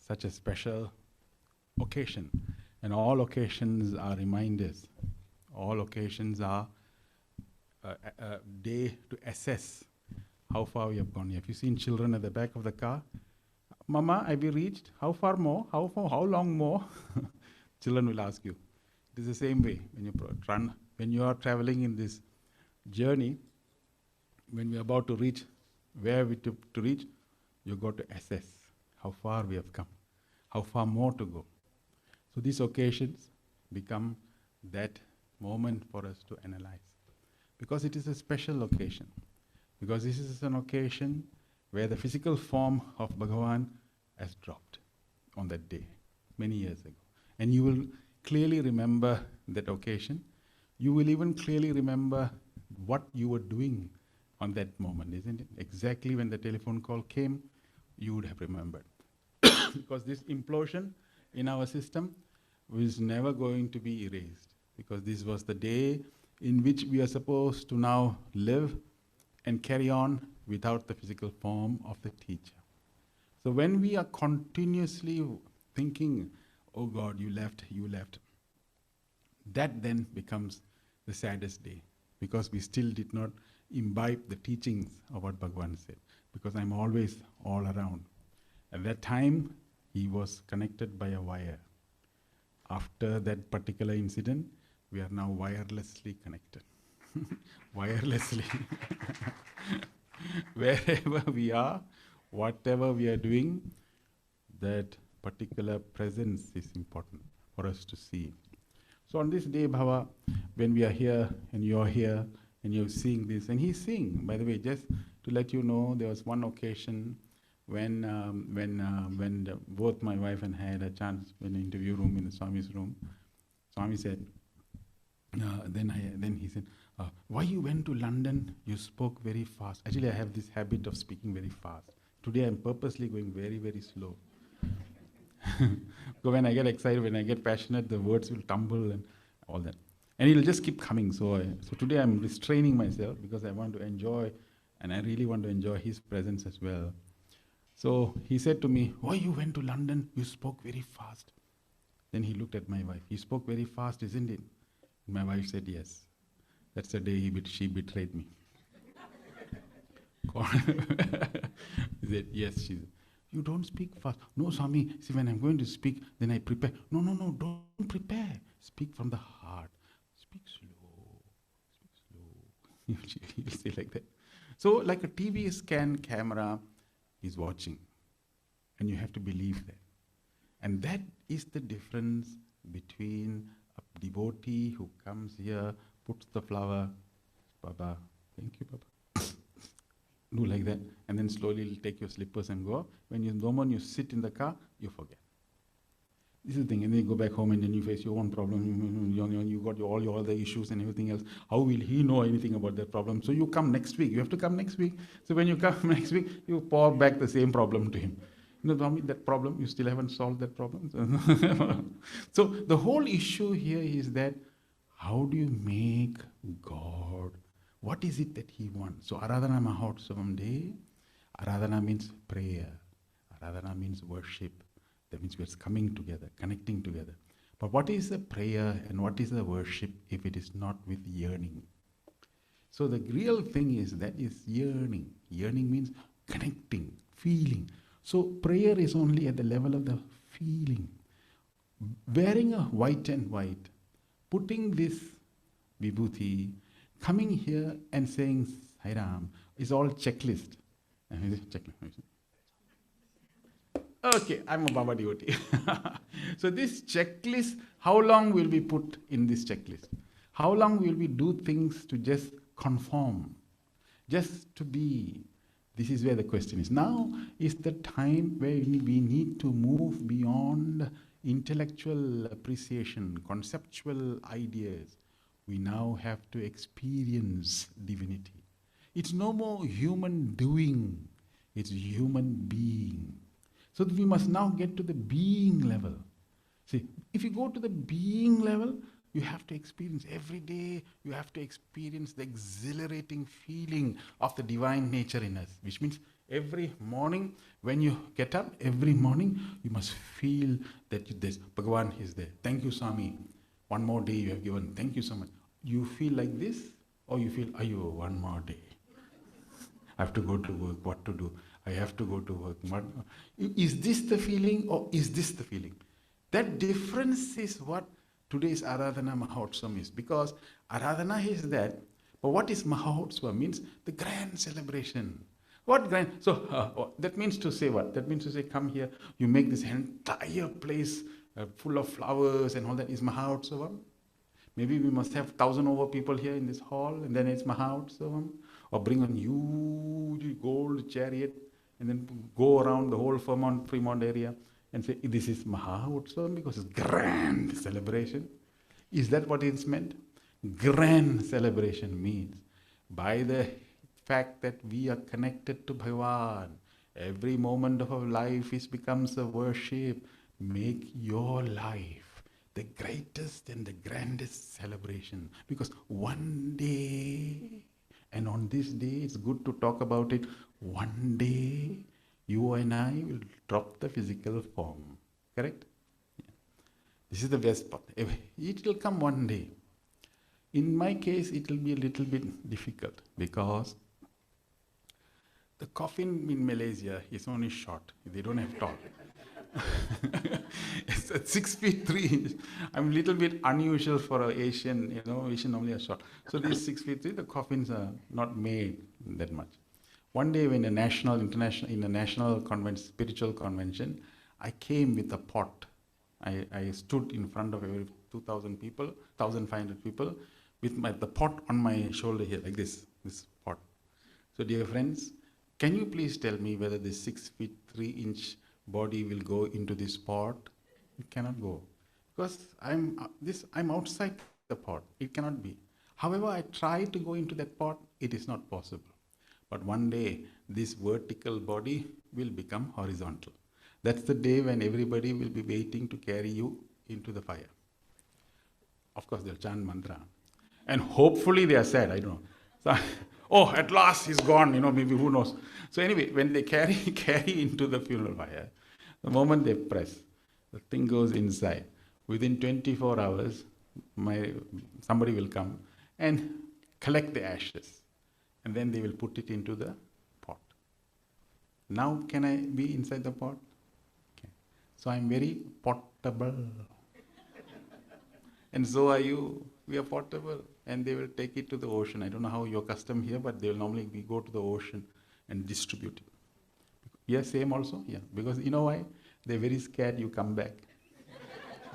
such a special occasion. And all occasions are reminders. All occasions are a day to assess how far we have gone. Have you seen children at the back of the car? Mama, have you reached? How far more? How far? How long more? Children will ask you. It is the same way when you are traveling in this journey. When we are about to reach where we to reach, you got to assess how far we have come, how far more to go. So these occasions become that moment for us to analyze, because it is a special occasion. Because this is an occasion where the physical form of Bhagavan has dropped on that day, many years ago. And you will clearly remember that occasion. You will even clearly remember what you were doing on that moment, isn't it? Exactly when the telephone call came, you would have remembered. Because this implosion in our system was never going to be erased. Because this was the day in which we are supposed to now live and carry on without the physical form of the teacher. So when we are continuously thinking, oh God, you left, that then becomes the saddest day, because we still did not imbibe the teachings of what Bhagavan said, because I'm always all around. At that time, he was connected by a wire. After that particular incident, we are now wirelessly connected. Wirelessly. Wherever we are, whatever we are doing, that particular presence is important for us to see. So on this day, Bhava, when we are here and you're here and you're seeing this, and he's seeing, by the way, just to let you know, there was one occasion when both my wife and I had a chance in the interview room, in the Swami's room. Swami said, then he said, why you went to London? You spoke very fast. Actually, I have this habit of speaking very fast. Today, I'm purposely going very, very slow. So when I get excited, when I get passionate, the words will tumble and all that. And it'll just keep coming. So today, I'm restraining myself because I want to enjoy, and I really want to enjoy his presence as well. So he said to me, why you went to London? You spoke very fast. Then he looked at my wife. You spoke very fast, isn't it? My wife said, yes. That's the day she betrayed me. He said, yes. She said, you don't speak fast. No, Swami, see, when I'm going to speak, then I prepare. No, don't prepare. Speak from the heart. Speak slow. You'll say like that. So like a TV scan camera is watching. And you have to believe that. And that is the difference between a devotee who comes here, puts the flower, Baba, thank you, Baba. Do like that, and then slowly you'll take your slippers and go. When the moment you sit in the car, you forget. This is the thing, and then you go back home and then you face your own problem. You got all your other issues and everything else. How will he know anything about that problem? So you come next week. You have to come next week. So when you come next week, you pour back the same problem to him. You know, Swami, that problem, you still haven't solved that problem. So the whole issue here is that how do you make God? What is it that he wants? So Aradhana Mahotsavam Day, Aradhana means prayer. Aradhana means worship. That means we're coming together, connecting together. But what is a prayer and what is a worship if it is not with yearning? So the real thing is that is yearning. Yearning means connecting, feeling. So prayer is only at the level of the feeling. Wearing a white and white, putting this vibhuti, coming here and saying Sai Ram is all checklist. Okay, I'm a Baba devotee. So this checklist, how long will we put in this checklist? How long will we do things to just conform, just to be? This is where the question is. Now is the time where we need to move beyond intellectual appreciation, conceptual ideas. We now have to experience divinity. It's no more human doing, it's human being. So we must now get to the being level. See, if you go to the being level, You have to experience every day, you have to experience the exhilarating feeling of the divine nature in us, which means every morning when you get up, every morning you must feel that this Bhagavan is there. Thank you, Swami. One more day you have given. Thank you so much. You feel like this, or you feel, ayo, one more day. I have to go to work. What to do? I have to go to work. Is this the feeling, or is this the feeling? That difference is what today's Aradhana Mahotsvam is. Because Aradhana is that, but what is Mahotsvam? Means the grand celebration. What grand? So that means to say what? That means to say, come here, you make this entire place full of flowers and all that. Is Mahotsvam? Maybe we must have 1,000 over people here in this hall, and then it's Mahotsvam. Or bring a huge gold chariot and then go around the whole Fremont area and say, this is Mahotsvam because it's grand celebration. Is that what it's meant? Grand celebration means by the fact that we are connected to Bhagavan, every moment of our life becomes a worship. Make your life the greatest and the grandest celebration, because one day, and on this day, it's good to talk about it, one day you and I will drop the physical form. Correct? Yeah. This is the best part. It will come one day. In my case, it will be a little bit difficult because the coffin in Malaysia is only short. They don't have tall. It's at 6 feet 3 inches. I'm a little bit unusual for an Asian, Asian normally are short. So these 6 feet 3, the coffins are not made that much. One day when in a national spiritual convention, I came with a pot. I stood in front of every 2,000 people, 1,500 people, with the pot on my shoulder here, like this pot. So dear friends, can you please tell me whether this 6 feet 3 inch body will go into this pot? It cannot go, because I'm outside the pot. It cannot be. However, I try to go into that pot, it is not possible. But one day, this vertical body will become horizontal. That's the day when everybody will be waiting to carry you into the fire. Of course, they'll chant mantra. And hopefully they are sad, I don't know. So, oh, at last he's gone, maybe who knows. So anyway, when they carry into the funeral fire, the moment they press, the thing goes inside. Within 24 hours, somebody will come and collect the ashes. And then they will put it into the pot. Now can I be inside the pot? Okay. So I'm very portable. And so are you. We are portable. And they will take it to the ocean. I don't know how your custom here, but they will normally go to the ocean and distribute it. Yeah, same also? Yeah. Because you know why? They're very scared you come back.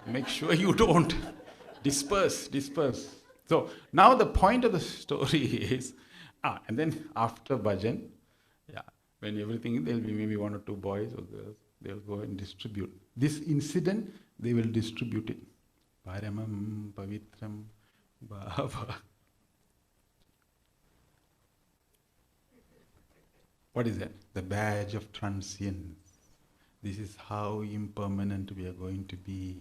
Make sure you don't. Disperse. So now the point of the story is, and then after bhajan, when everything, there'll be maybe 1 or 2 boys or girls, they'll go and distribute. This incident, they will distribute it. Paramam Pavitram Bhava. What is that? The badge of transience. This is how impermanent we are going to be.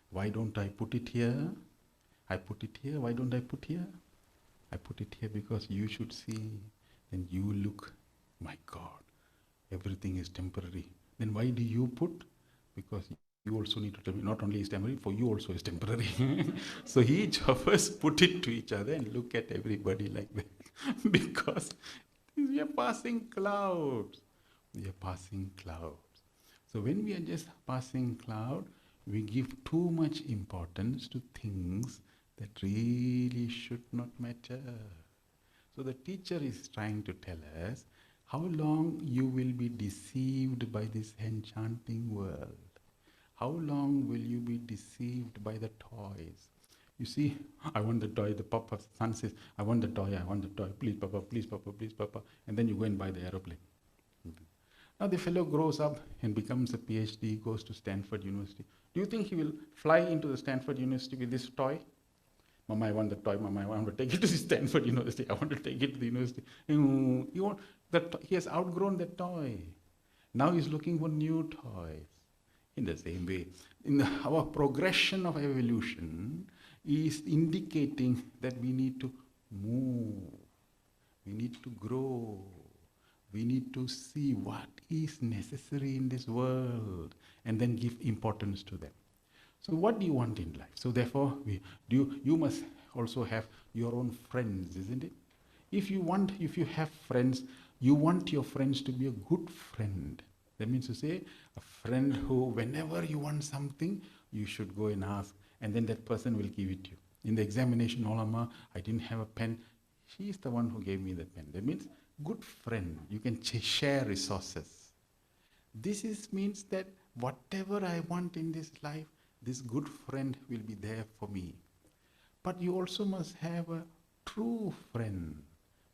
Why don't I put it here? I put it here. Why don't I put here? I put it here because you should see. Then you look, my God, everything is temporary. Then why do you put? Because you also need to tell me, not only is temporary, for you also is temporary. So each of us put it to each other and look at everybody like that. Because we are passing clouds. We are passing clouds. So when we are just passing cloud, we give too much importance to things that really should not matter. So the teacher is trying to tell us how long you will be deceived by this enchanting world. How long will you be deceived by the toys? You see, I want the toy, the son says, I want the toy, please Papa, please Papa, please Papa. And then you go and buy the aeroplane. Now the fellow grows up and becomes a PhD, goes to Stanford University. Do you think he will fly into the Stanford University with this toy? Mama, I want the toy. Mama, I want to take it to the Stanford University. I want to take it to the university. He has outgrown that toy. Now he's looking for new toys. In the same way, in our progression of evolution, is indicating that we need to move, we need to grow, we need to see what is necessary in this world and then give importance to them. So what do you want in life? So therefore, you must also have your own friends, isn't it? If you have friends, you want your friends to be a good friend. That means to say, a friend who, whenever you want something, you should go and ask, and then that person will give it to you. In the examination, Olama, I didn't have a pen. She is the one who gave me the pen. That means good friend. You can share resources. This means that whatever I want in this life, this good friend will be there for me. But you also must have a true friend.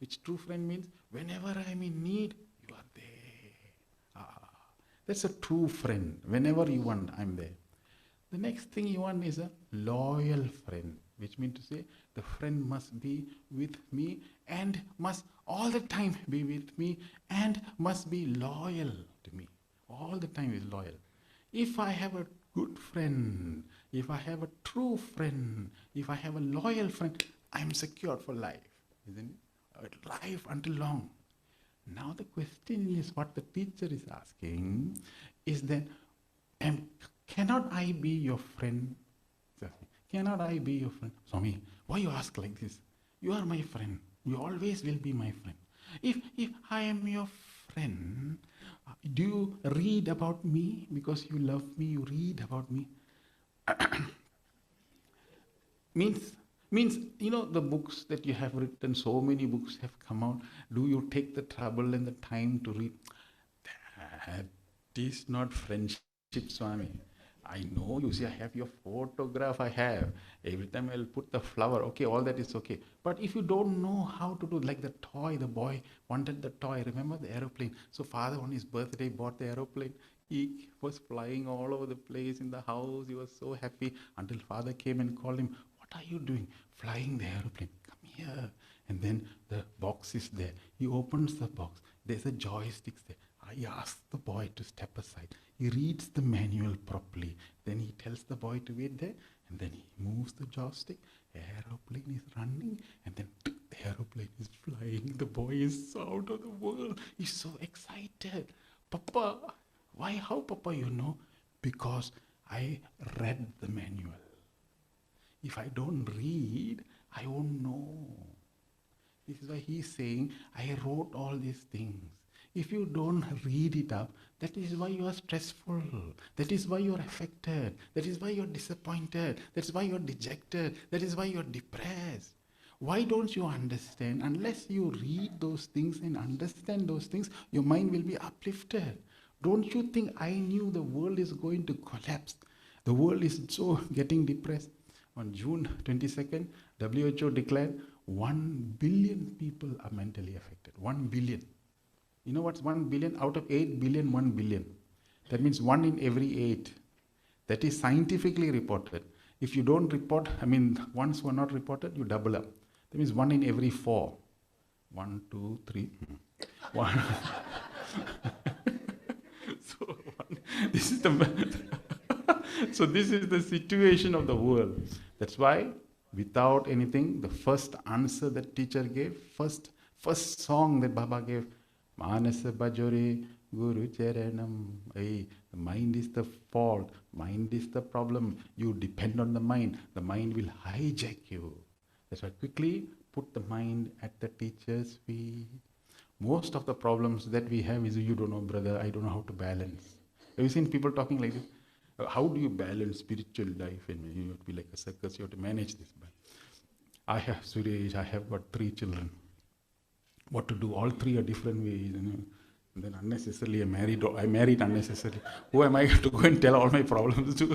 Which true friend means whenever I'm in need, you are there. That's a true friend. Whenever you want, I'm there. The next thing you want is a loyal friend, which means to say the friend must be with me and must all the time be with me and must be loyal to me. All the time is loyal. If I have a good friend, if I have a true friend, if I have a loyal friend, I'm secured for life, isn't it? Life until long. Now the question is, what the teacher is asking is that, cannot I be your friend? Cannot I be your friend? Swami, why you ask like this? You are my friend. You always will be my friend. If I am your friend, do you read about me? Because you love me, you read about me. Means, the books that you have written, so many books have come out. Do you take the trouble and the time to read? That is not friendship, Swami. I know, you see, I have your photograph, I have. Every time I'll put the flower, okay, all that is okay. But if you don't know how to do, like the toy, the boy wanted the toy, remember the aeroplane? So father on his birthday bought the aeroplane. He was flying all over the place in the house. He was so happy until father came and called him. What are you doing? Flying the aeroplane. Come here. And then the box is there. He opens the box. There's a joystick there. I ask the boy to step aside. He reads the manual properly. Then he tells the boy to wait there. And then he moves the joystick. Aeroplane is running. And then the aeroplane is flying. The boy is out of the world. He's so excited. Papa, why? How, Papa, you know? Because I read the manual. If I don't read, I won't know. This is why he's saying, I wrote all these things. If you don't read it up, that is why you are stressful. That is why you are affected. That is why you are disappointed. That is why you are dejected. That is why you are depressed. Why don't you understand? Unless you read those things and understand those things, your mind will be uplifted. Don't you think I knew the world is going to collapse? The world is so getting depressed. On June 22nd, WHO declared 1 billion people are mentally affected. 1 billion. You know what's 1 billion? Out of 8 billion, 1 billion. That means 1 in every 8. That is scientifically reported. If you don't report, ones who are not reported, you double up. That means 1 in every 4. 1, 2, 3. 1. This is the situation of the world. That's why, without anything, the first answer that teacher gave, first song that Baba gave, Manasa Bajore Guru Charanam. The mind is the fault. Mind is the problem. You depend on the mind. The mind will hijack you. That's why quickly put the mind at the teacher's feet. Most of the problems that we have is, you don't know, brother, I don't know how to balance. Have you seen people talking like this? How do you balance spiritual life? And you have to be like a circus, you have to manage this. I have Suresh, I have got 3 children. What to do? All 3 are different ways. And then unnecessarily I married unnecessarily. Who am I to go and tell all my problems to?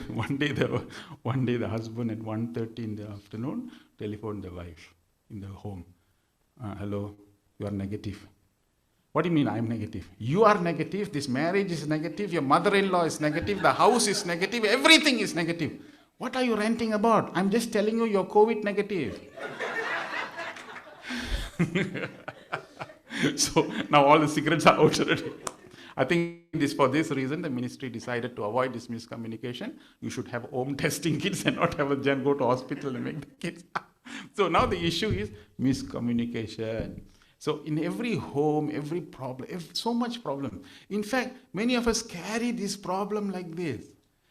One day the husband at 1:30 in the afternoon telephoned the wife in the home. Hello, you are negative. What do you mean I'm negative? You are negative, this marriage is negative, your mother-in-law is negative, the house is negative, everything is negative. What are you ranting about? I'm just telling you you're COVID negative. So now all the cigarettes are out already. I think this for this reason, the ministry decided to avoid this miscommunication. You should have home testing kids and not have a gen go to hospital and make the kids. So now the issue is miscommunication. So in every home, every problem, so much problem. In fact, many of us carry this problem like this.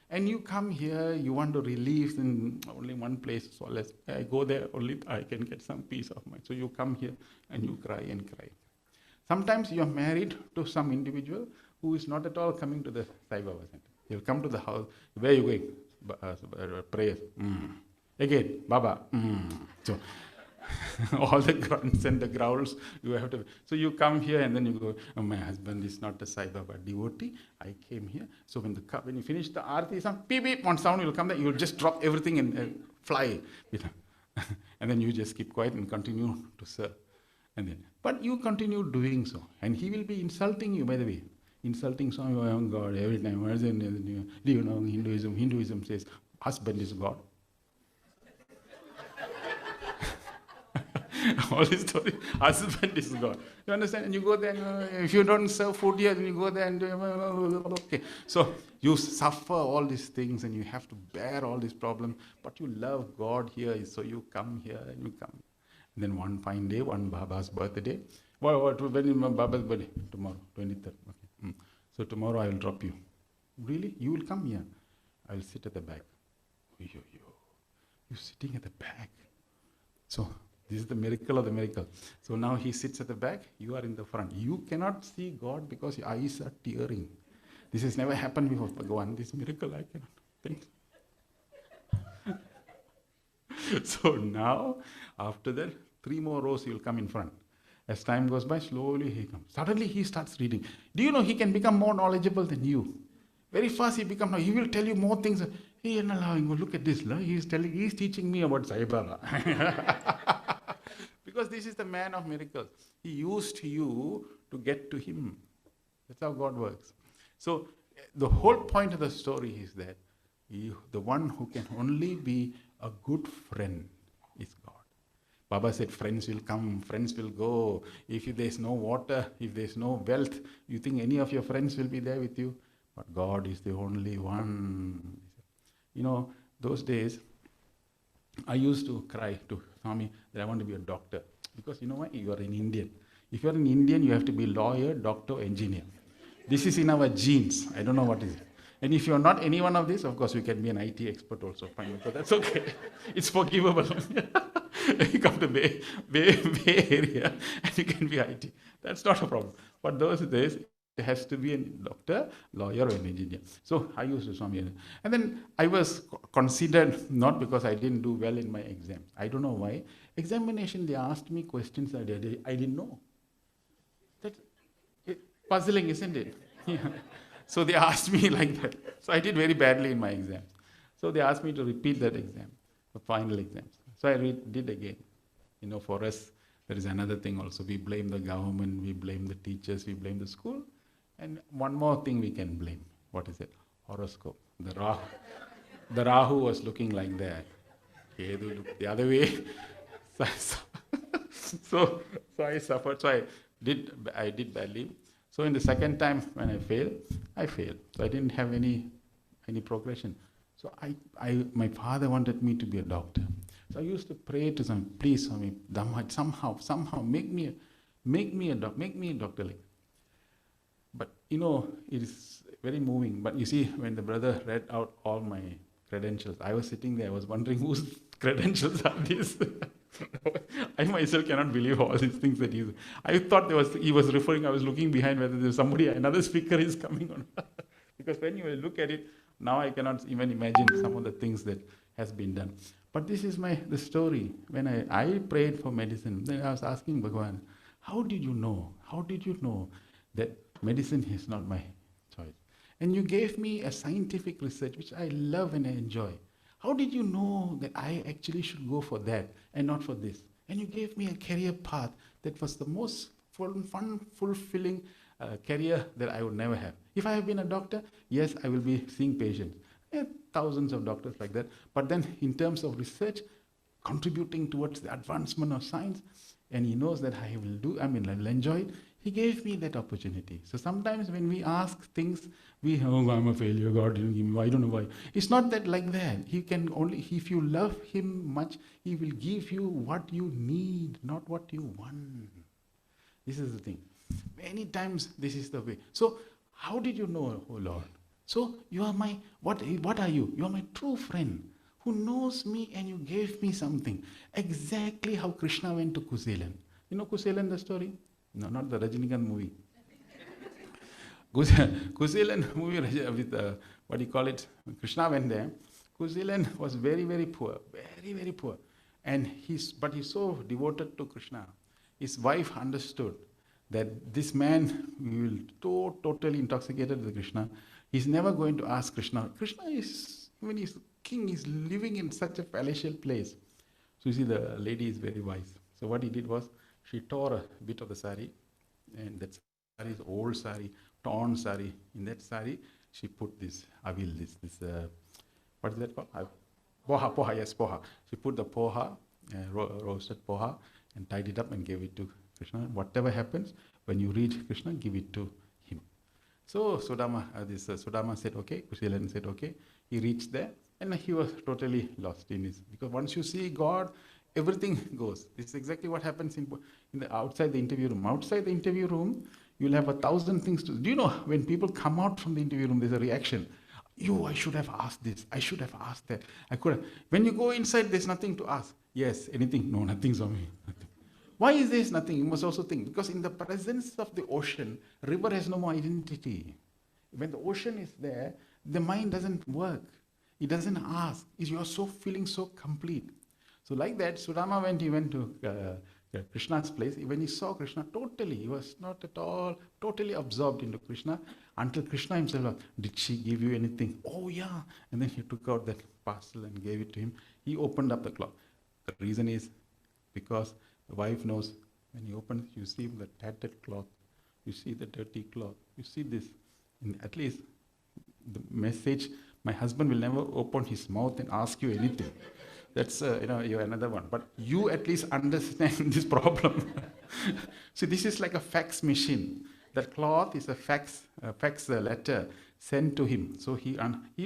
And you come here, you want to relieve in only one place. So I go there, only I can get some peace of mind. So you come here and you cry and cry. Sometimes you are married to some individual who is not at all coming to the Sai Baba center. He'll come to the house. Where are you going? Prayer. Again, Baba. So all the grunts and the growls you have to. So you come here and then you go, oh, my husband is not a Sai Baba devotee. I came here. So when you finish the arati, some beep beep, one sound will come there. You will just drop everything and fly. And then you just keep quiet and continue to serve. But you continue doing so. And he will be insulting you, by the way. Insulting Swami, oh God, every time. Do you know Hinduism? Hinduism says husband is God. All this story, husband is God. You understand? And you go there, and, if you don't serve food here, then you go there and okay. So you suffer all these things and you have to bear all these problems, but you love God here, so you come here and you come. And then one fine day, one Baba's birthday. When is my Baba's birthday? Tomorrow, 23rd. Okay. So tomorrow I will drop you. Really? You will come here. I will sit at the back. You're sitting at the back. So this is the miracle of the miracle. So now he sits at the back, you are in the front. You cannot see God because your eyes are tearing. This has never happened before, Bhagavan. This miracle I cannot think. So now, after that, 3 more rows he will come in front. As time goes by, slowly he comes. Suddenly he starts reading. Do you know he can become more knowledgeable than you? Very fast he will tell you more things. Hey, look at this. He's teaching me about Sai Baba. Because this is the man of miracles. He used you to get to him. That's how God works. So the whole point of the story is that the one who can only be a good friend is God. Baba said, friends will come, friends will go. If there's no water, if there's no wealth, you think any of your friends will be there with you? But God is the only one. You know, those days, I used to cry to Swami that I want to be a doctor. Because you know why? You are an Indian. If you are an Indian, you have to be lawyer, doctor, engineer. This is in our genes. I don't know what is it. And if you are not any one of these, of course, you can be an IT expert also. Fine, but that's okay. It's forgivable. You come to Bay Area and you can be IT. That's not a problem. But those days, it has to be a doctor, lawyer, or an engineer. So I used to Swami. And then I was considered, not because I didn't do well in my exam. I don't know why. Examination, they asked me questions I didn't know. That's puzzling, isn't it? Yeah. So they asked me like that. So I did very badly in my exam. So they asked me to repeat that exam, the final exams. So I did again. You know, for us, there is another thing also. We blame the government, we blame the teachers, we blame the school. And one more thing we can blame. What is it? Horoscope. The Rahu was looking like that. Ketu looked the other way. So I suffered. So I did badly. So in the second time when I failed. So I didn't have any progression. So my father wanted me to be a doctor. So I used to pray to Swami, please Swami, Dhamma, somehow make me a doctor. Like. But you know, it is very moving. But you see, when the brother read out all my credentials, I was sitting there, I was wondering whose credentials are these. I myself cannot believe all these things that I thought he was referring, I was looking behind whether there's another speaker is coming on. Because when you look at it, now I cannot even imagine some of the things that has been done. But this is the story. When I prayed for medicine, then I was asking Bhagavan, how did you know? How did you know that medicine is not my choice? And you gave me a scientific research, which I love and I enjoy. How did you know that I actually should go for that and not for this? And you gave me a career path that was the most fun, fulfilling career that I would never have. If I have been a doctor, yes, I will be seeing patients. Thousands of doctors like that. But then in terms of research, contributing towards the advancement of science, and he knows that I will enjoy it, He gave me that opportunity. So sometimes when we ask things, oh, I'm a failure, God didn't give me, I don't know why. It's not that like that. He can only, if you love Him much, He will give you what you need, not what you want. This is the thing. Many times this is the way. So how did you know, oh Lord? So you are my, what are you? You are my true friend who knows me and you gave me something. Exactly how Krishna went to Kuselan. You know Kuselan, the story? No, not the Rajinikanth movie. Kuselan movie with, what do you call it? Krishna went there. Kuselan was very, very poor. Very, very poor. But he's so devoted to Krishna. His wife understood that this man will totally intoxicated with Krishna. He's never going to ask Krishna. Krishna is, when he's king, is living in such a palatial place. So you see, the lady is very wise. So what he did was, she tore a bit of the sari, and that sari is old sari, torn sari. In that sari, she put this avil, what is that called? Poha, yes, poha. She put the poha, roasted poha, and tied it up and gave it to Krishna. Whatever happens, when you reach Krishna, give it to him. So Sudama said, okay. Kuselan said, okay. He reached there, and he was totally lost in his, because once you see God, everything goes. This is exactly what happens in the outside the interview room. Outside the interview room, you'll have 1,000 things to do. Do you know, when people come out from the interview room, there's a reaction. I should have asked this. I should have asked that. I could have. When you go inside, there's nothing to ask. Yes, anything? No, nothing, Swami. Nothing. Why is there nothing? You must also think. Because in the presence of the ocean, river has no more identity. When the ocean is there, the mind doesn't work. It doesn't ask. You're feeling so complete. So like that, Sudama, when he went to Krishna's place, when he saw Krishna, he was not at all, totally absorbed into Krishna, until Krishna himself asked, did she give you anything? Oh yeah. And then he took out that parcel and gave it to him. He opened up the cloth. The reason is because the wife knows, when he opens, you see the tattered cloth, you see the dirty cloth, you see this. And at least the message, my husband will never open his mouth and ask you anything. That's, you're another one. But you at least understand this problem. See, this is like a fax machine. That cloth is a fax letter sent to him. So he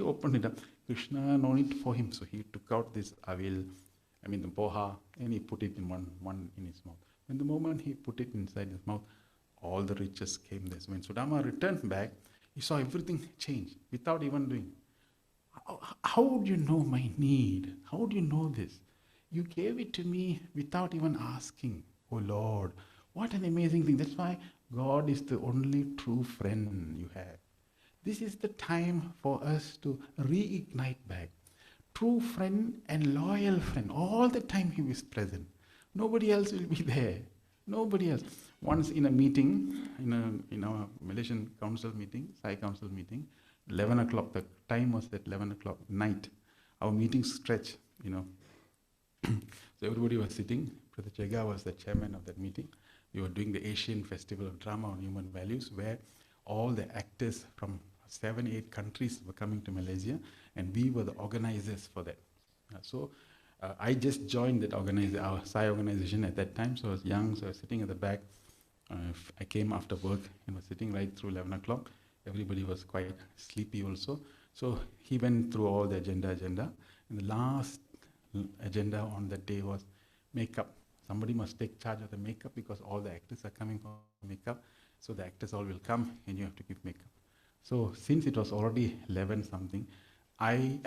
opened it up. Krishna known it for him. So he took out this the poha, and he put it in one in his mouth. When the moment he put it inside his mouth, all the riches came there. So when Sudama returned back, he saw everything change without even doing. How would you know my need? How would you know this? You gave it to me without even asking. Oh Lord, what an amazing thing. That's why God is the only true friend you have. This is the time for us to reignite back. True friend and loyal friend. All the time he is present. Nobody else will be there. Nobody else. Once in a meeting, in our Malaysian council meeting, Sai council meeting, 11 o'clock, the time was at 11 o'clock, night. Our meeting stretched, So everybody was sitting. Brother Chega was the chairman of that meeting. We were doing the Asian Festival of Drama on Human Values, where all the actors from 7-8 countries were coming to Malaysia, and we were the organizers for that. I just joined that our Sai organization at that time, so I was young, so I was sitting at the back. I came after work and was sitting right through 11 o'clock. Everybody was quite sleepy also. So he went through all the agenda. And the last agenda on that day was makeup. Somebody must take charge of the makeup because all the actors are coming for makeup. So the actors all will come and you have to give makeup. So since it was already 11 something, I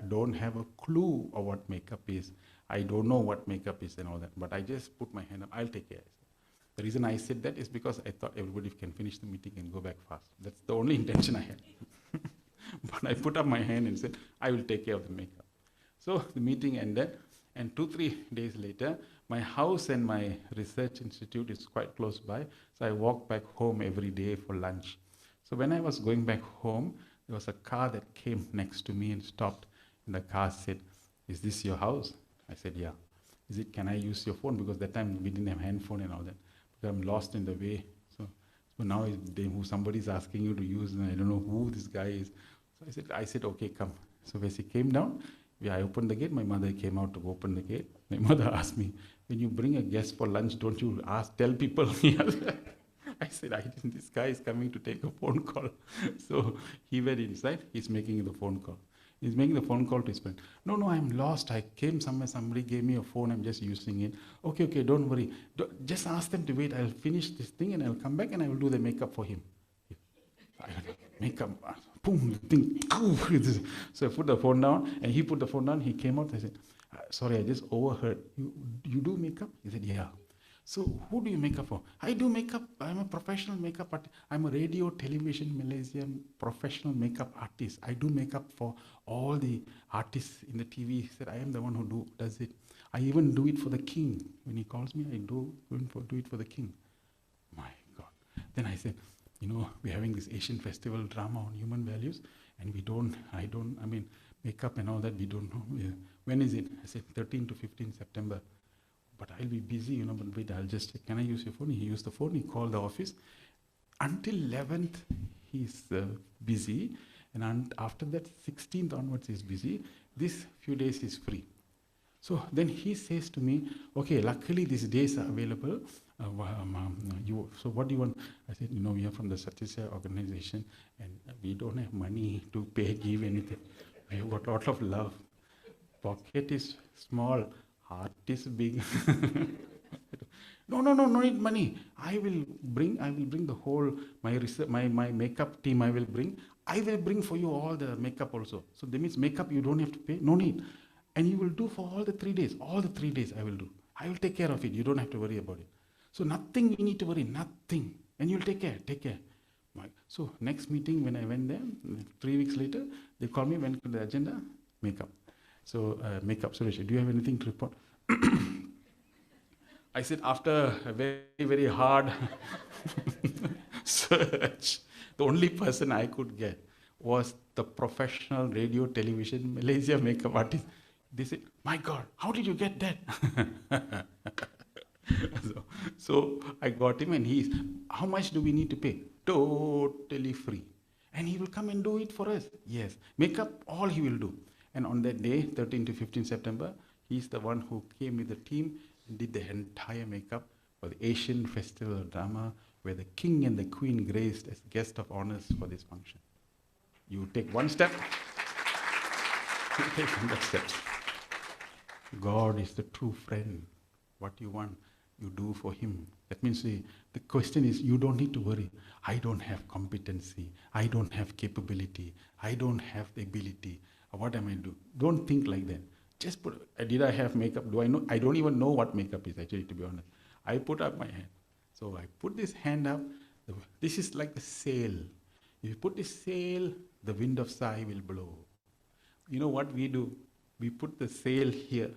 don't have a clue of what makeup is. I don't know what makeup is and all that. But I just put my hand up, I'll take care. The reason I said that is because I thought everybody can finish the meeting and go back fast. That's the only intention I had. But I put up my hand and said, I will take care of the makeup. So the meeting ended, and 2-3 days later, my house and my research institute is quite close by, so I walk back home every day for lunch. So when I was going back home, there was a car that came next to me and stopped, and the car said, is this your house? I said, yeah. Can I use your phone? Because that time we didn't have handphone and all that. I'm lost in the way. So now somebody's asking you to use, and I don't know who this guy is. So I said, okay, come. So when he came down, I opened the gate. My mother came out to open the gate. My mother asked me, when you bring a guest for lunch, don't you tell people? I said, this guy is coming to take a phone call. So he went inside, he's making the phone call. He's making the phone call to his friend. No, I'm lost. I came somewhere, somebody gave me a phone, I'm just using it. Okay, don't worry. Just ask them to wait. I'll finish this thing and I'll come back and I will do the makeup for him. Makeup, boom, the thing. So I put the phone down and he put the phone down. He came out. I said, sorry, I just overheard. You do makeup? He said, yeah. So who do you make up for? I do makeup. I'm a professional makeup artist. I'm a radio, television, Malaysian professional makeup artist. I do makeup for all the artists in the TV. He said, I am the one who does it. I even do it for the king. When he calls me, I do it for the king. My God. Then I said, we're having this Asian festival drama on human values, and makeup and all that, we don't know. When is it? I said, 13 to 15 September. But I'll be busy, but wait, I'll just check. Can I use your phone? He used the phone, he called the office. Until 11th, he's busy. And after that, 16th onwards, he's busy. This few days is free. So then he says to me, okay, luckily these days are available. So what do you want? I said, we are from the SSSIO organization and we don't have money to give anything. We have got a lot of love. Pocket is small. Heart is big. No need money. I will bring the whole, my makeup team I will bring. I will bring for you all the makeup also. So that means makeup you don't have to pay, no need. And you will do for all the 3 days. All the 3 days I will do. I will take care of it. You don't have to worry about it. So nothing you need to worry, nothing. And you'll take care. So next meeting when I went there, 3 weeks later, they called me, went to the agenda, makeup. So makeup, Suresh, do you have anything to report? I said, after a very, very hard search, the only person I could get was the professional radio, television, Malaysia makeup artist. They said, my God, how did you get that? So I got him and how much do we need to pay? Totally free. And he will come and do it for us. Yes, makeup, all he will do. And on that day, 13 to 15 September, he's the one who came with the team and did the entire makeup for the Asian Festival of Drama, where the king and the queen graced as guest of honors for this function. You take one step, you take 100 steps. God is the true friend. What you want, you do for him. That means the question is, you don't need to worry. I don't have competency. I don't have capability. I don't have the ability. What am I doing? Don't think like that. Just did I have makeup? Do I know? I don't even know what makeup is actually, to be honest. I put up my hand. So I put this hand up. This is like the sail. If you put this sail, the wind of Sai will blow. You know what we do? We put the sail here.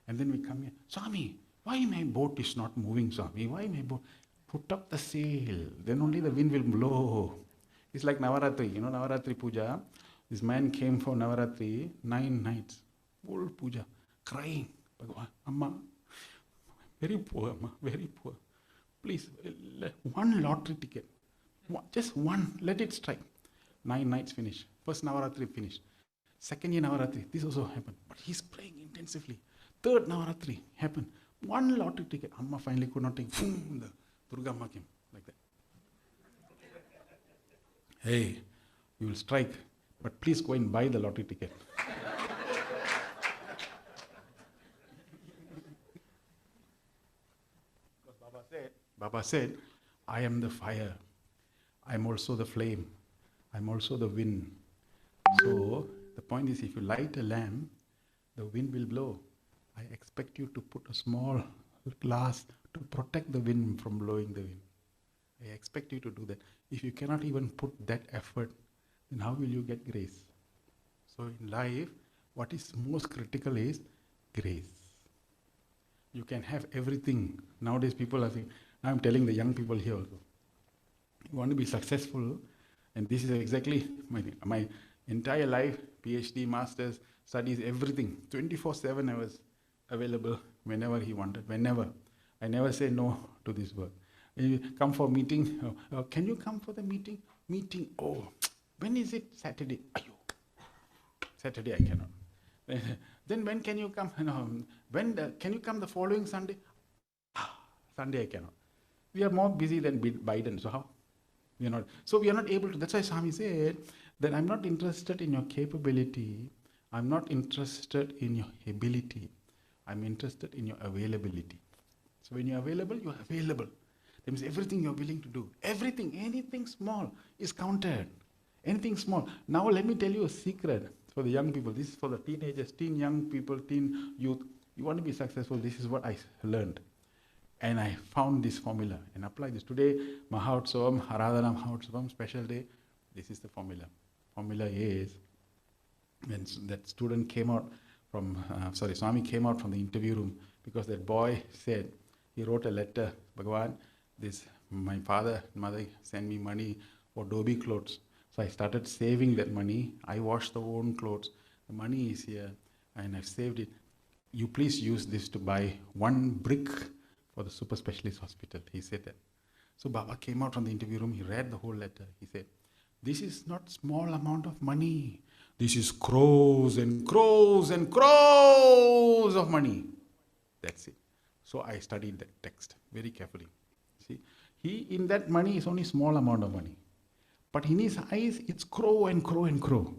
And then we come here. Swami, why my boat is not moving, Swami? Why my boat? Put up the sail. Then only the wind will blow. It's like Navaratri. Navaratri Puja. This man came for Navaratri, 9 nights, full puja, crying. Bhagavan, Amma, very poor, Amma, very poor. Please, one lottery ticket, just one, let it strike. 9 nights finished. First Navaratri finished. Second year Navaratri, this also happened. But he's praying intensively. Third Navaratri happened. One lottery ticket. Amma finally could not take. Boom, the Durga Amma came like that. Hey, you will strike. But please go and buy the lottery ticket. Because Baba said, I am the fire. I am also the flame. I am also the wind. So the point is, if you light a lamp, the wind will blow. I expect you to put a small glass to protect the wind from blowing the wind. I expect you to do that. If you cannot even put that effort, then how will you get grace? So in life, what is most critical is grace. You can have everything. Nowadays people are saying, I'm telling the young people here also, you want to be successful, and this is exactly my entire life, PhD, masters, studies, everything. 24/7 I was available whenever he wanted, whenever. I never say no to this work. You come for meeting, can you come for the meeting? Meeting, oh, when is it? Saturday. Ayo. Saturday I cannot. Then when can you come? Can you come the following Sunday? Sunday I cannot. We are more busy than Biden. So how? We are not. So we are not able to. That's why Swami said that I'm not interested in your capability. I'm not interested in your ability. I'm interested in your availability. So when you're available, you're available. That means everything you're willing to do. Everything, anything small is counted. Anything small. Now let me tell you a secret for the young people. This is for the teenagers, teen young people, teen youth. You want to be successful, this is what I learned. And I found this formula and applied this. Today, Mahotsavam, Aradhana Mahotsavam, special day, this is the formula. Formula is, when that student came out from, Swami came out from the interview room because that boy said, he wrote a letter, Bhagavan, my father and mother sent me money for Adobe clothes. So I started saving that money. I washed the own clothes. The money is here and I've saved it. You please use this to buy one brick for the super specialist hospital. He said that. So Baba came out from the interview room. He read the whole letter. He said, this is not small amount of money. This is crores and crores and crores of money. That's it. So I studied that text very carefully. See, in that money is only small amount of money. But in his eyes, it's crow and crow and crow.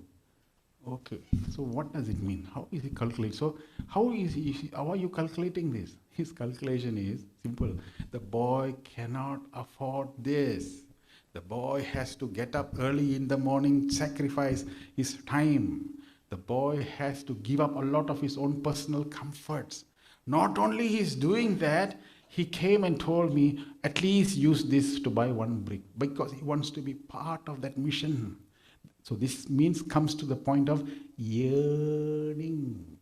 Okay, so what does it mean? How is he calculating? So how are you calculating this? His calculation is simple. The boy cannot afford this. The boy has to get up early in the morning, sacrifice his time. The boy has to give up a lot of his own personal comforts. Not only he's doing that, he came and told me, at least use this to buy one brick, because he wants to be part of that mission. So this comes to the point of yearning.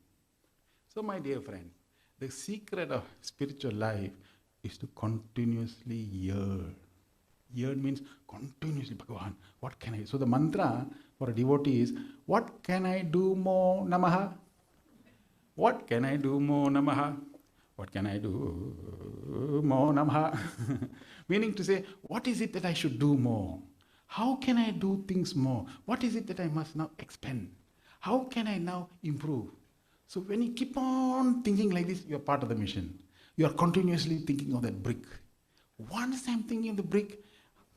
So my dear friend, the secret of spiritual life is to continuously yearn. Yearn means continuously, Bhagavan, what can I? So the mantra for a devotee is, what can I do more, Namaha? What can I do more, Namaha? What can I do more, Namaha? Meaning to say, what is it that I should do more? How can I do things more? What is it that I must now expand? How can I now improve? So when you keep on thinking like this, you are part of the mission. You are continuously thinking of that brick. Once I'm thinking of the brick,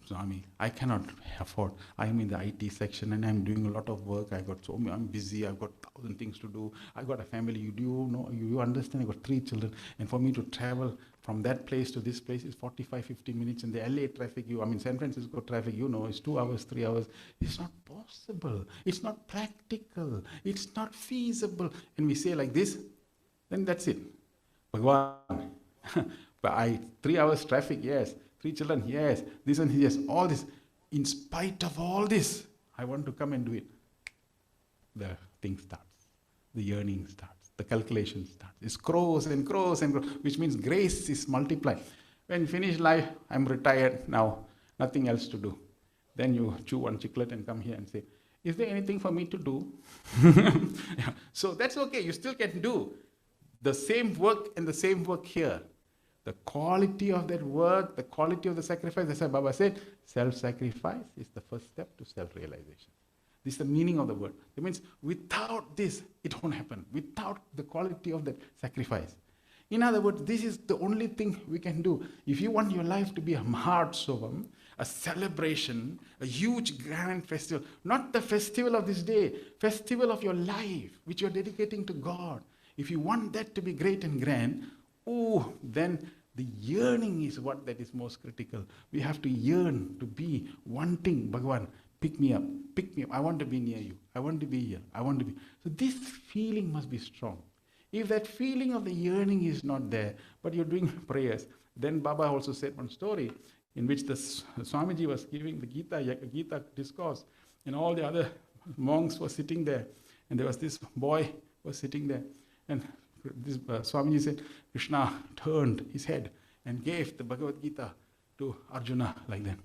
Swami, I cannot afford. I'm in the IT section and I'm doing a lot of work. I'm busy. I've got 1,000 things to do. I've got a family. You understand? I've got 3 children. And for me to travel from that place to this place is 45, 50 minutes. And the LA traffic, San Francisco traffic, is 2 hours, 3 hours. It's not possible. It's not practical. It's not feasible. And we say like this, then that's it. Bhagavan, 3 hours traffic, yes. 3 children, yes. This one, yes. All this. In spite of all this, I want to come and do it. The thing starts. The yearning starts. The calculation starts. It grows and grows and grows, which means grace is multiplied. When you finish life, I'm retired now. Nothing else to do. Then you chew one chiclet and come here and say, is there anything for me to do? Yeah. So that's okay. You still can do the same work and the same work here. The quality of that work, the quality of the sacrifice, that's why Baba said, self-sacrifice is the first step to self-realization. This is the meaning of the word. It means without this, it won't happen. Without the quality of that sacrifice. In other words, this is the only thing we can do. If you want your life to be a Mahotsavam, a celebration, a huge grand festival, not the festival of this day, festival of your life, which you're dedicating to God. If you want that to be great and grand, then the yearning is what that is most critical. We have to yearn to be wanting, Bhagavan, pick me up. I want to be near you. I want to be here. I want to be. So this feeling must be strong. If that feeling of the yearning is not there, but you're doing prayers, then Baba also said one story in which the Swamiji was giving the Gita discourse, and all the other monks were sitting there, and there was this boy was sitting there, and this Swamiji said, Krishna turned his head and gave the Bhagavad Gita to Arjuna like that.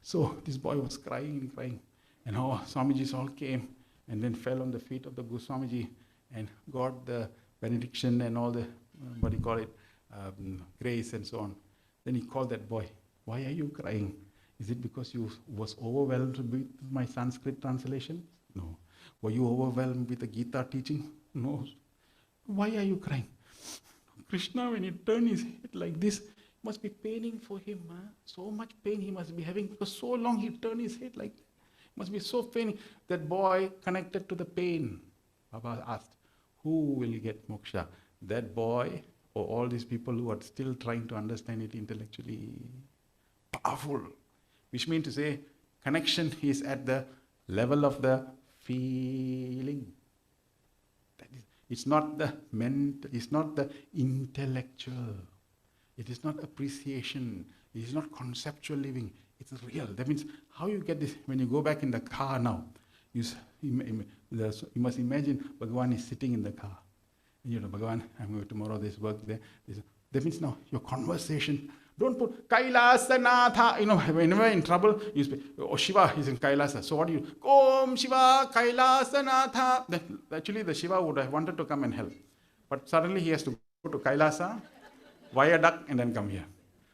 So this boy was crying, and Swamijis all came and then fell on the feet of the Swamiji and got the benediction and all the, grace and so on. Then he called that boy, why are you crying? Is it because you was overwhelmed with my Sanskrit translation? No. Were you overwhelmed with the Gita teaching? No. Why are you crying? Krishna, when he turned his head like this, Must be paining for him. Huh? So much pain he must be having because so long he turned his head like that. Must be so paining. That boy connected to the pain. Baba asked, who will get moksha? That boy or all these people who are still trying to understand it intellectually? Powerful. Which means to say, connection is at the level of the feeling. That is, it's not the mental, it's not the intellectual. It is not appreciation. It is not conceptual living. It's real. That means how you get this, when you go back in the car now, you must imagine Bhagavan is sitting in the car. You know, Bhagavan, I'm going tomorrow, this work there. This. That means now your conversation, don't put Kailasanatha. You know, whenever in trouble, you say, oh, Shiva is in Kailasa. So what do you, Om Shiva Kailasanatha. Then actually the Shiva would have wanted to come and help. But suddenly he has to go to Kailasa, via duck, and then come here.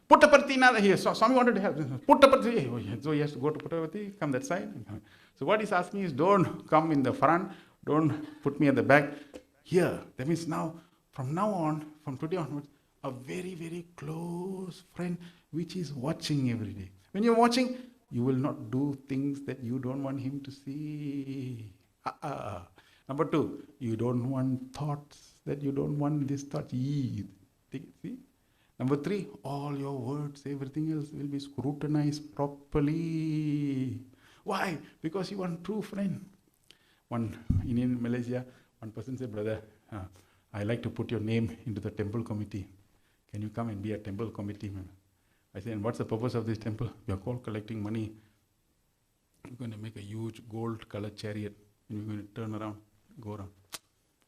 Puttaparthi Nada here. So Swami wanted to help. Puttaparthi. So he has to go to Puttaparthi, come that side. And come. So what he's asking is, don't come in the front, don't put me at the back. Here. That means now, from now on, from today onwards, a very, very close friend which is watching every day. When you're watching, you will not do things that you don't want him to see. Number two, you don't want thoughts that you don't want this thought. See? Number three, all your words, everything else will be scrutinized properly. Why? Because you want true friend. In Malaysia, one person said, brother, I like to put your name into the temple committee. Can you come and be a temple committee member? I said, and what's the purpose of this temple? We are called collecting money. We're going to make a huge gold colored chariot and we're going to turn around, go around.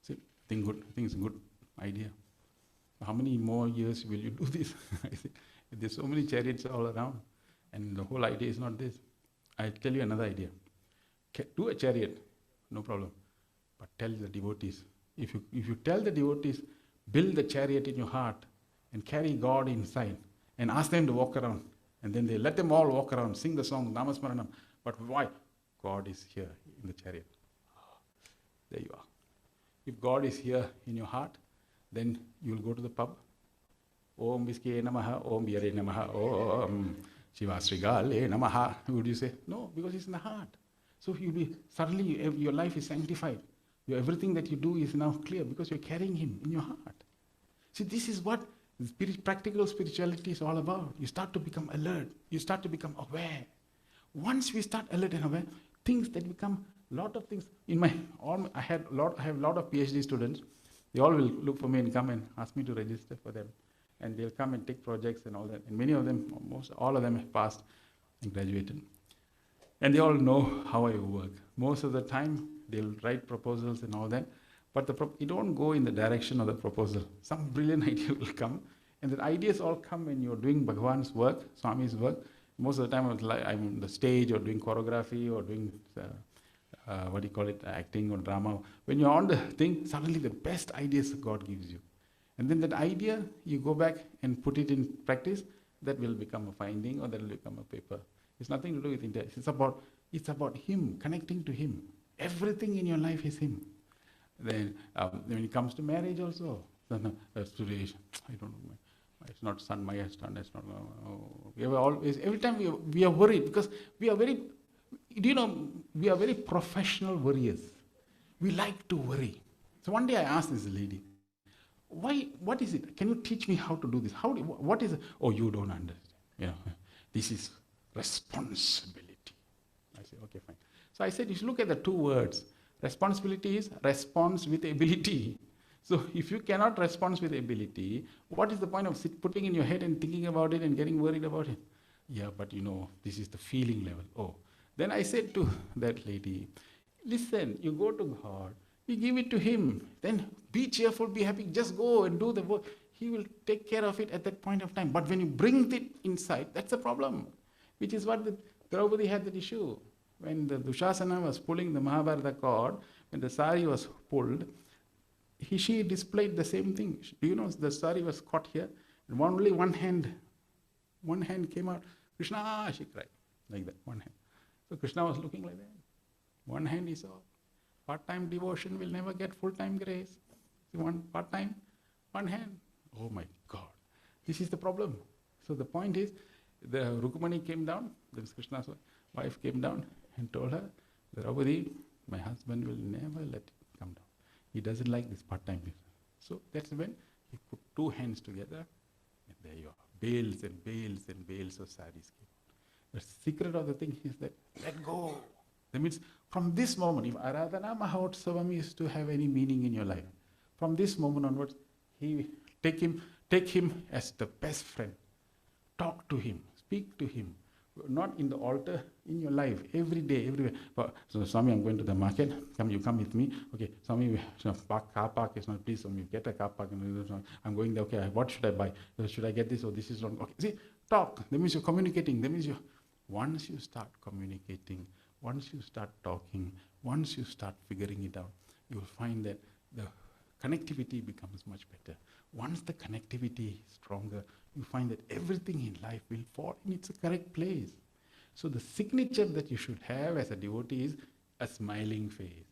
See, I think it's a good idea. How many more years will you do this? I said, there's so many chariots all around and the whole idea is not this. I'll tell you another idea. Do a chariot, no problem. But tell the devotees. If you tell the devotees, build the chariot in your heart and carry God inside and ask them to walk around. And then they let them all walk around, sing the song, Namasmaranam. But why? God is here in the chariot. There you are. If God is here in your heart, then you will go to the pub. Om Viske Namaha, Om Yare Namaha, Om Shiva Srigale Namaha. Would you say? No, because it's in the heart. So you'll be, suddenly your life is sanctified. Everything that you do is now clear because you're carrying him in your heart. See, this is what practical spirituality is all about. You start to become alert. You start to become aware. Once we start alert and aware, things that become, lot of things. I have a lot of PhD students. They all will look for me and come and ask me to register for them. And they'll come and take projects and all that. And many of them, all of them have passed and graduated. And they all know how I work. Most of the time, they'll write proposals and all that. But you don't go in the direction of the proposal. Some brilliant idea will come. And the ideas all come when you're doing Bhagavan's work, Swami's work. Most of the time, I'm on the stage or doing choreography or doing, acting or drama. When you're on the thing, suddenly the best ideas God gives you. And then that idea, you go back and put it in practice, that will become a finding or that will become a paper. It's nothing to do with intelligence. It's about him, connecting to him. Everything in your life is him. Then when it comes to marriage also, Suresh, I don't know, it's not son, my son, it's not. We have always, every time we are worried because we are very, we are very professional worriers. We like to worry. So one day I asked this lady, what is it? Can you teach me how to do this? What is it? Oh, you don't understand. This is responsibility. I said, okay, fine. So I said, you should look at the two words. Responsibility is response with ability. So if you cannot respond with ability, what is the point of putting in your head and thinking about it and getting worried about it? Yeah, but this is the feeling level. Oh. Then I said to that lady, listen, you go to God, you give it to him, then be cheerful, be happy, just go and do the work. He will take care of it at that point of time. But when you bring it inside, that's the problem. Which is what Draupadi had that issue. When the Dushasana was pulling the Mahabharata cord, when the sari was pulled, she displayed the same thing. Do you know the sari was caught here? And only one hand came out. Krishna, she cried. Like that, one hand. So Krishna was looking like that. One hand he saw. Part-time devotion will never get full-time grace. One part-time, one hand. Oh my God. This is the problem. So the point is, the Rukmani came down, then Krishna's wife came down and told her, Draupadi, my husband will never let it come down. He doesn't like this part-time business. So that's when he put two hands together, and there you are. Bales and bales and bales of saris came. The secret of the thing is that let go. That means from this moment, if Aradhana Mahotsavam is to have any meaning in your life, from this moment onwards, take him as the best friend. Talk to him, speak to him. Not in the altar, in your life, every day, everywhere. So, Swami, I'm going to the market. You come with me. Okay, Swami, car park is not, please, Swami, get a car park. I'm going there. Okay, what should I buy? Should I get this or this is wrong? Okay, see, talk. That means you're communicating. That means once you start communicating, once you start talking, once you start figuring it out, you will find that the connectivity becomes much better. Once the connectivity is stronger, you find that everything in life will fall in its correct place. So the signature that you should have as a devotee is a smiling face.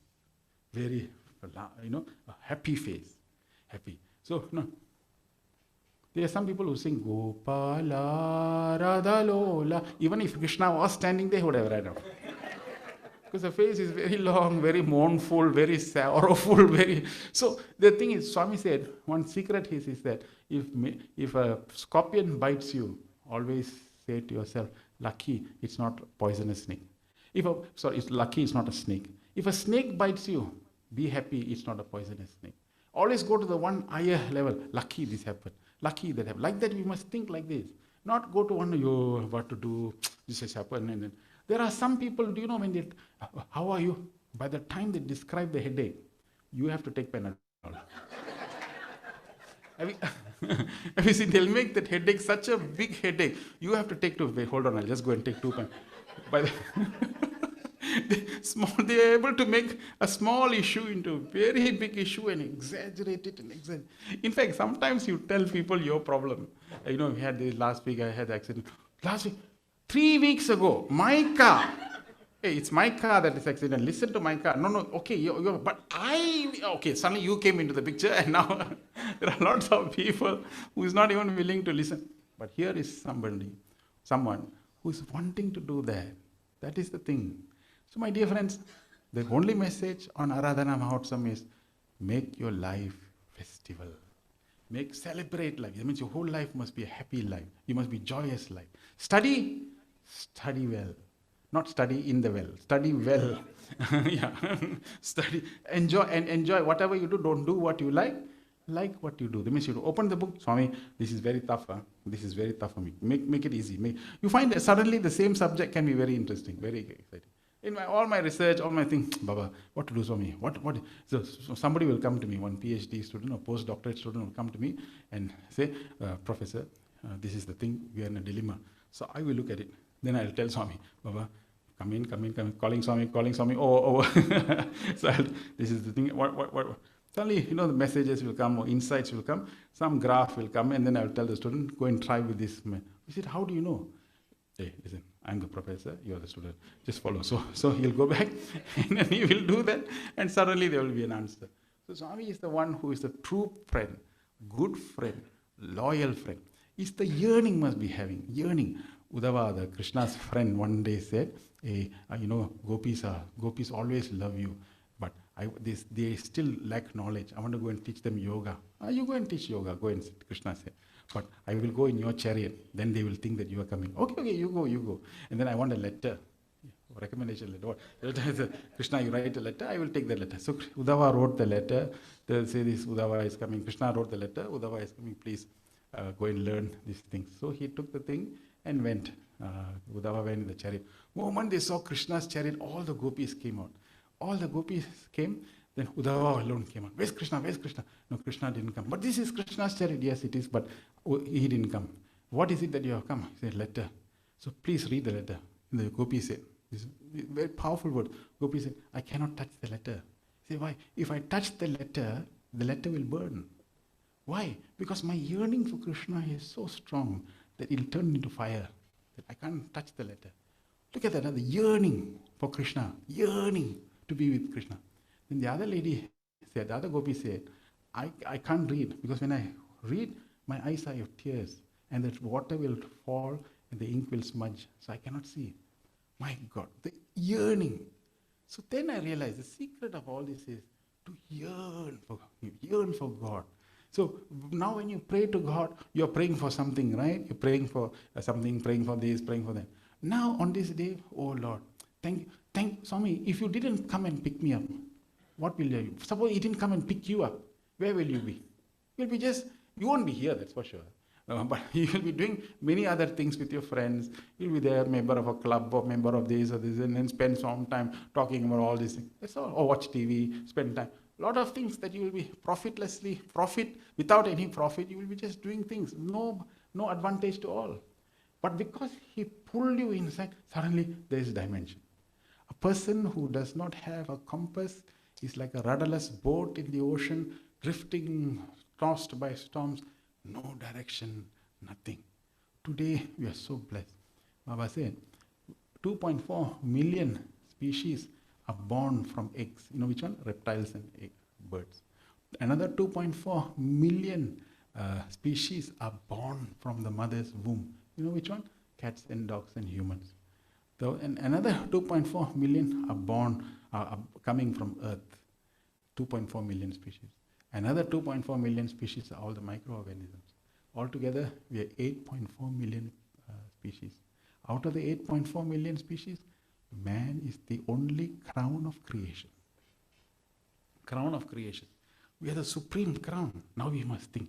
Very, a happy face. Happy. So, no. There are some people who sing Gopala Radhalola. Even if Krishna was standing there, he would have read out. Because the face is very long, very mournful, very sorrowful, very... So the thing is, Swami said, one secret is that if a scorpion bites you, always say to yourself, lucky, it's not a poisonous snake. It's lucky, it's not a snake. If a snake bites you, be happy, it's not a poisonous snake. Always go to the one higher level, lucky this happened, lucky that happened. Like that, we must think like this. Not go to one, what to do, this has happened, and then... There are some people, do you know when they, how are you? By the time they describe the headache, you have to take Panadol. Have you seen, they'll make that headache such a big headache. You have to take two, wait, hold on, I'll just go and take 2 Panadol. By they are able to make a small issue into a very big issue and exaggerate it and exaggerate. In fact, sometimes you tell people your problem. We had this last week, I had the accident. Last week, 3 weeks ago, my car. Hey, it's my car that is accident. Listen to my car. No, okay, okay, suddenly you came into the picture and now there are lots of people who is not even willing to listen. But here is someone who is wanting to do that. That is the thing. So my dear friends, the only message on Aradhana Mahotsavam is make your life festival. Celebrate life. That means your whole life must be a happy life. You must be joyous life. Study well. Not study in the well. Study well. Yeah. Study. Enjoy whatever you do. Don't do what you like. Like what you do. That means you open the book. Swami, this is very tough. This is very tough for me. Make it easy. You find that suddenly the same subject can be very interesting, very exciting. In all my research, all my things, Baba, what to do, Swami? So somebody will come to me, one PhD student or postdoctorate student will come to me and say, Professor, this is the thing, we are in a dilemma. So I will look at it. Then I'll tell Swami, Baba, come in, calling Swami, oh. So this is the thing, what? Suddenly, the messages will come or insights will come, some graph will come, and then I'll tell the student, go and try with this. He said, how do you know? Hey, listen, I'm the professor, you're the student. Just follow. So he'll go back and then he will do that and suddenly there will be an answer. So Swami is the one who is the true friend, good friend, loyal friend. It's the yearning must be having. Yearning. Uddhava, the Krishna's friend, one day said, hey, gopis always love you, but they still lack knowledge. I want to go and teach them yoga. You go and teach yoga, go and sit, Krishna said. But I will go in your chariot. Then they will think that you are coming. Okay, you go. And then I want a letter, recommendation letter. Krishna, you write a letter, I will take the letter. So Uddhava wrote the letter. They'll say this, Uddhava is coming. Krishna wrote the letter, Uddhava is coming, please go and learn these things. So he took the thing and went. Uddhava went in the chariot. The moment they saw Krishna's chariot, all the gopis came out. All the gopis came. Then Uddhava alone came out. Where's Krishna? No, Krishna didn't come. But this is Krishna's chariot. Yes, it is, but he didn't come. What is it that you have come? He said, letter. So please read the letter. And the gopi said, this is a very powerful word. Gopi said, I cannot touch the letter. He said, why? If I touch the letter will burn. Why? Because my yearning for Krishna is so strong that it will turn into fire. That I can't touch the letter. Look at that, the yearning for Krishna. Yearning to be with Krishna. Then the other lady said, the other gopi said, I can't read because when I read, my eyes are of tears. and that water will fall and the ink will smudge, so I cannot see. My God, the yearning. So then I realized the secret of all this is to yearn for God. So now when you pray to God, you're praying for something, right? You're praying for something, praying for this, praying for that. Now on this day, oh Lord, thank Swami, if you didn't come and pick me up, what will you do? Suppose he didn't come and pick you up, where will you be? You'll be you won't be here, that's for sure. But you will be doing many other things with your friends. You'll be there, member of a club or member of this or this, and then spend some time talking about all these things. That's all. Or watch TV, spend time. A lot of things that you will be without any profit, you will be just doing things. No advantage to all. But because he pulled you inside, suddenly there is a dimension. A person who does not have a compass is like a rudderless boat in the ocean, drifting, tossed by storms. No direction, nothing. Today we are so blessed. Baba said, 2.4 million species are born from eggs. You know which one? Reptiles and birds. Another 2.4 million species are born from the mother's womb. You know which one? Cats and dogs and humans. And another 2.4 million are coming from Earth. 2.4 million species. Another 2.4 million species are all the microorganisms. Altogether, we are 8.4 million species. Out of the 8.4 million species, man is the only crown of creation. Crown of creation. We are the supreme crown. Now we must think.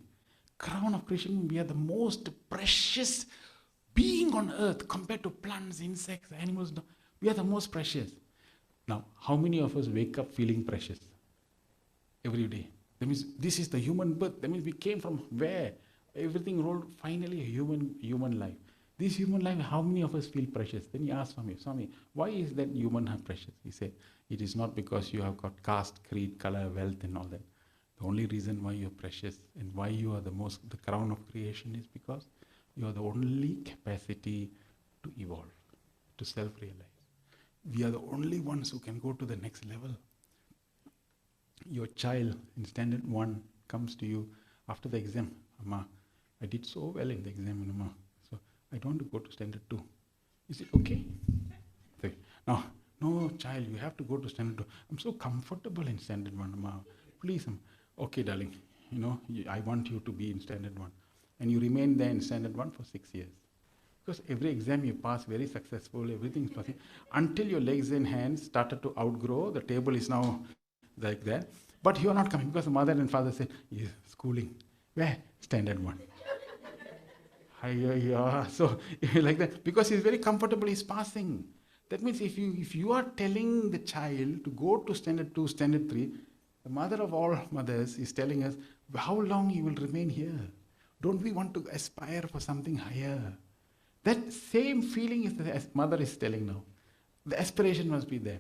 Crown of creation, we are the most precious being on earth compared to plants, insects, animals. We are the most precious. Now, how many of us wake up feeling precious? Every day. That means this is the human birth. That means we came from where? Everything rolled, finally a human life. This human life, how many of us feel precious? Then he asked Swami, why is that human precious? He said, it is not because you have got caste, creed, color, wealth and all that. The only reason why you are precious and why you are the crown of creation is because you are the only capacity to evolve, to self-realize. We are the only ones who can go to the next level. Your child in standard 1 comes to you after the exam. Amma, I did so well in the exam, Amma. So I don't want to go to standard 2. Is it okay? Now, no child, you have to go to standard 2. I'm so comfortable in standard 1, Amma. Please, Amma. Okay, darling. I want you to be in standard 1. And you remain there in standard 1 for 6 years. Because every exam you pass, very successful, everything is passing. Until your legs and hands started to outgrow, the table is now like that. But you are not coming because the mother and father said, yes, schooling. Where? Standard 1. So like that. Because he's very comfortable, he's passing. That means if you are telling the child to go to standard 2, standard 3, the mother of all mothers is telling us how long you will remain here. Don't we want to aspire for something higher? That same feeling is the mother is telling now. The aspiration must be there.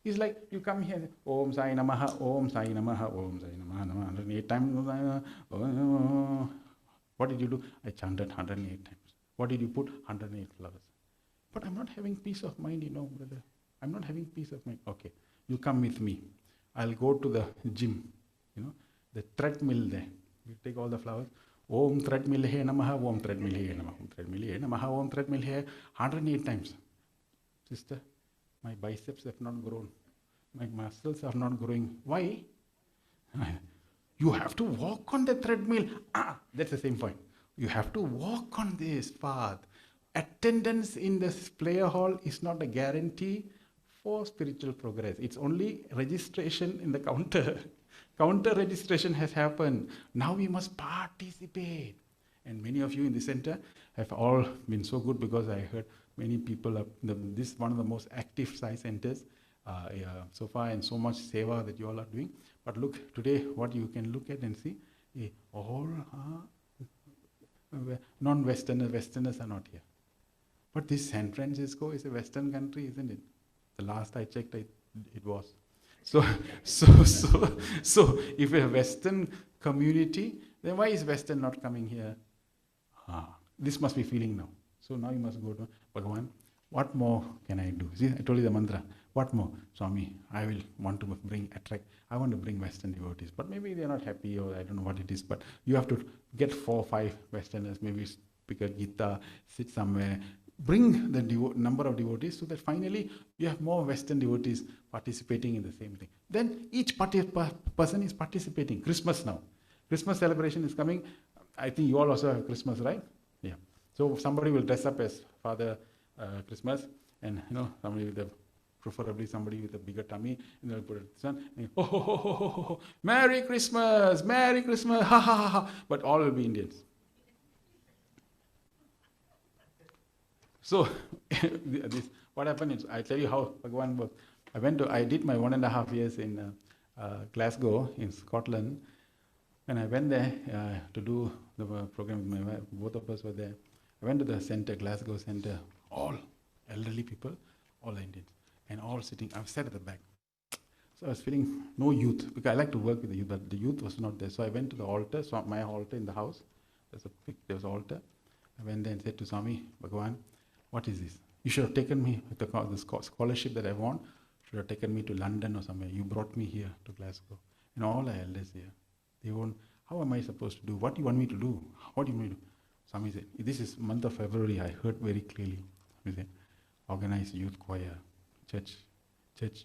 It's like you come here, Om Sai Namaha, Om Sai Namaha, Om Sai Namaha, 108 times. What did you do? I chanted 108 times. What did you put? 108 flowers. But I'm not having peace of mind, brother. I'm not having peace of mind. Okay, you come with me. I'll go to the gym, the treadmill there. You take all the flowers. Om treadmill he namaha, Om treadmill he namaha, Om treadmill he namaha, Om treadmill he 108 times. Sister, my biceps have not grown. My muscles are not growing. Why? You have to walk on the treadmill. That's the same point. You have to walk on this path. Attendance in this prayer hall is not a guarantee for spiritual progress. It's only registration in the counter. Counter registration has happened. Now we must participate. And many of you in the center have all been so good because I heard many people, this is one of the most active Sai centers so far, and so much seva that you all are doing. But look, today what you can look at and see, all non-Westerners, Westerners are not here. But this San Francisco is a Western country, isn't it? The last I checked, it was. So if a Western community, then why is Western not coming here? This must be feeling now. So now you must go to Bhagavan. What more can I do? See, I told you the mantra. What more? Swami, I want to bring Western devotees. But maybe they're not happy, or I don't know what it is. But you have to get 4 or 5 Westerners, maybe pick a guitar, sit somewhere, bring the number of devotees so that finally you have more Western devotees participating in the same thing. Then each person is participating. Christmas now. Christmas celebration is coming. I think you all also have Christmas, right? Yeah. So somebody will dress up as Father Christmas, and somebody with preferably somebody with a bigger tummy, and they'll put it son, and ho, ho, ho, ho, ho, ho, Merry Christmas, ha ha ha ha. But all will be Indians. So what happened is, I tell you how Bhagavan worked. I did my 1.5 years in Glasgow in Scotland. When I went there to do the program with my wife, both of us were there. I went to the center, Glasgow center, all elderly people, all Indians, and all sitting. I sat at the back. So I was feeling no youth, because I like to work with the youth, but the youth was not there. So I went to the altar, so my altar in the house. There was an altar. I went there and said to Swami, Bhagavan, what is this? You should have taken me with the scholarship that I want. Should have taken me to London or somewhere. You brought me here to Glasgow, and all our elders here. They won't. How am I supposed to do? What do you want me to do? What do you want me to do? Swami said, this is month of February. I heard very clearly. He said, organize youth choir, church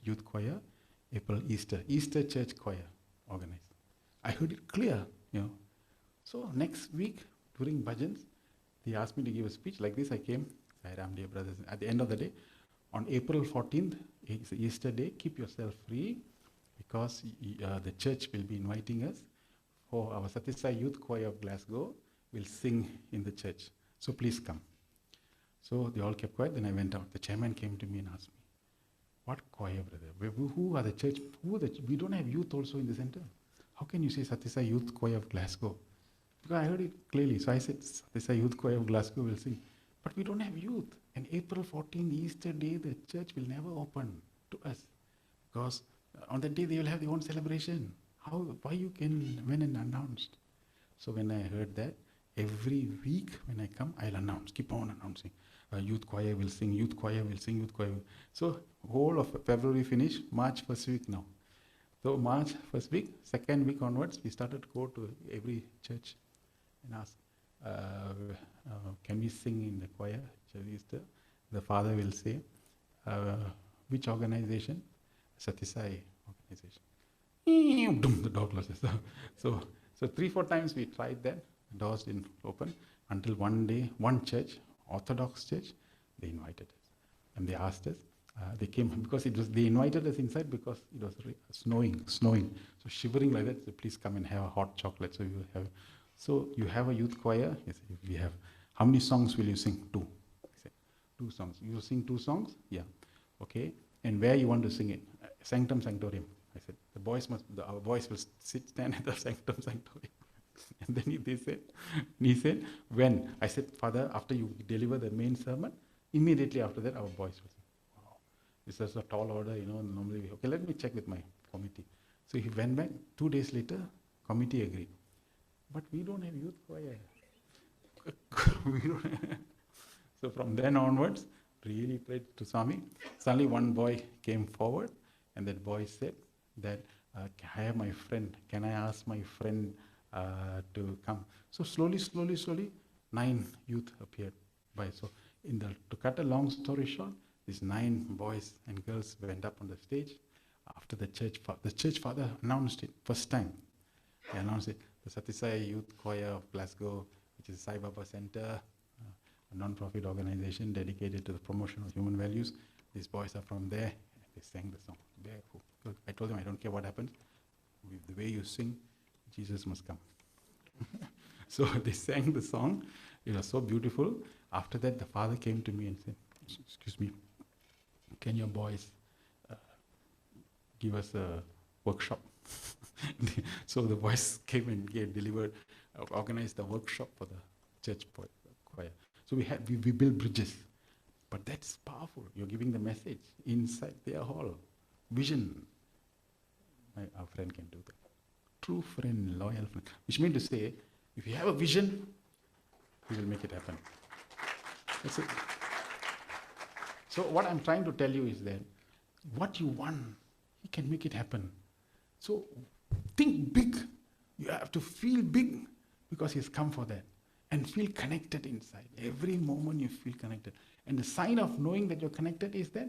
youth choir, April Easter church choir, organize. I heard it clear, So next week during bhajans, they asked me to give a speech like this. I came. Sairam, dear brothers. At the end of the day, on April 14th, it's Easter day. Keep yourself free, because the church will be inviting us for our SSSIO Youth Choir of Glasgow. Will sing in the church. So please come. So they all kept quiet. Then I went out. The chairman came to me and asked me, what choir, brother? Who are the church? We don't have youth also in the center. How can you say SSSIO Youth Choir of Glasgow? Because I heard it clearly. So I said, SSSIO Youth Choir of Glasgow will sing. But we don't have youth. And April 14th, Easter day, the church will never open to us. Because on that day they will have their own celebration. Why you can went and announced? So when I heard that, every week when I come, I'll announce, keep on announcing. Youth choir will sing, youth choir will sing, youth choir will. So whole of February finished, March first week now. So March first week, second week onwards, we started to go to every church and ask, can we sing in the choir, Easter? The father will say, which organization? SSSIO organization. The door closes. So 3-4 times we tried that. The doors didn't open until one day, one church, Orthodox church, they invited us. And they asked us, they came because they invited us inside because it was snowing. So shivering like that, so please come and have a hot chocolate. So you have a youth choir? Yes, we have. How many songs will you sing? 2. I said, 2 songs. You will sing 2 songs? Yeah. Okay. And where you want to sing it? Sanctum Sanctorium. I said, our boys will stand at the Sanctum Sanctorium. And then he said, when? I said, Father, after you deliver the main sermon, immediately after that our boys will sing. Wow. This is a tall order, normally okay, let me check with my committee. So he went back, 2 days later, committee agreed. But we don't have youth choir. So from then onwards, really prayed to Swami. Suddenly one boy came forward, and that boy said that, I have my friend, can I ask my friend to come? So slowly, 9 youth appeared. To cut a long story short, these 9 boys and girls went up on the stage. After the church father announced it, first time. He announced it, the SSSIO Youth Choir of Glasgow, which is Sai Baba Center, a non-profit organization dedicated to the promotion of human values. These boys are from there. They sang the song. I told them, I don't care what happens. With the way you sing, Jesus must come. So they sang the song. It was so beautiful. After that, the father came to me and said, excuse me, can your boys give us a workshop? So the boys came and organized a workshop for the church choir. So we build bridges. But that's powerful. You're giving the message inside their hall. Vision. Our friend can do that. True friend, loyal friend. Which means to say, if you have a vision, he will make it happen. That's it. So what I'm trying to tell you is that what you want, he can make it happen. So think big. You have to feel big because he's come for that. and feel connected inside. Every moment you feel connected. And the sign of knowing that you're connected is that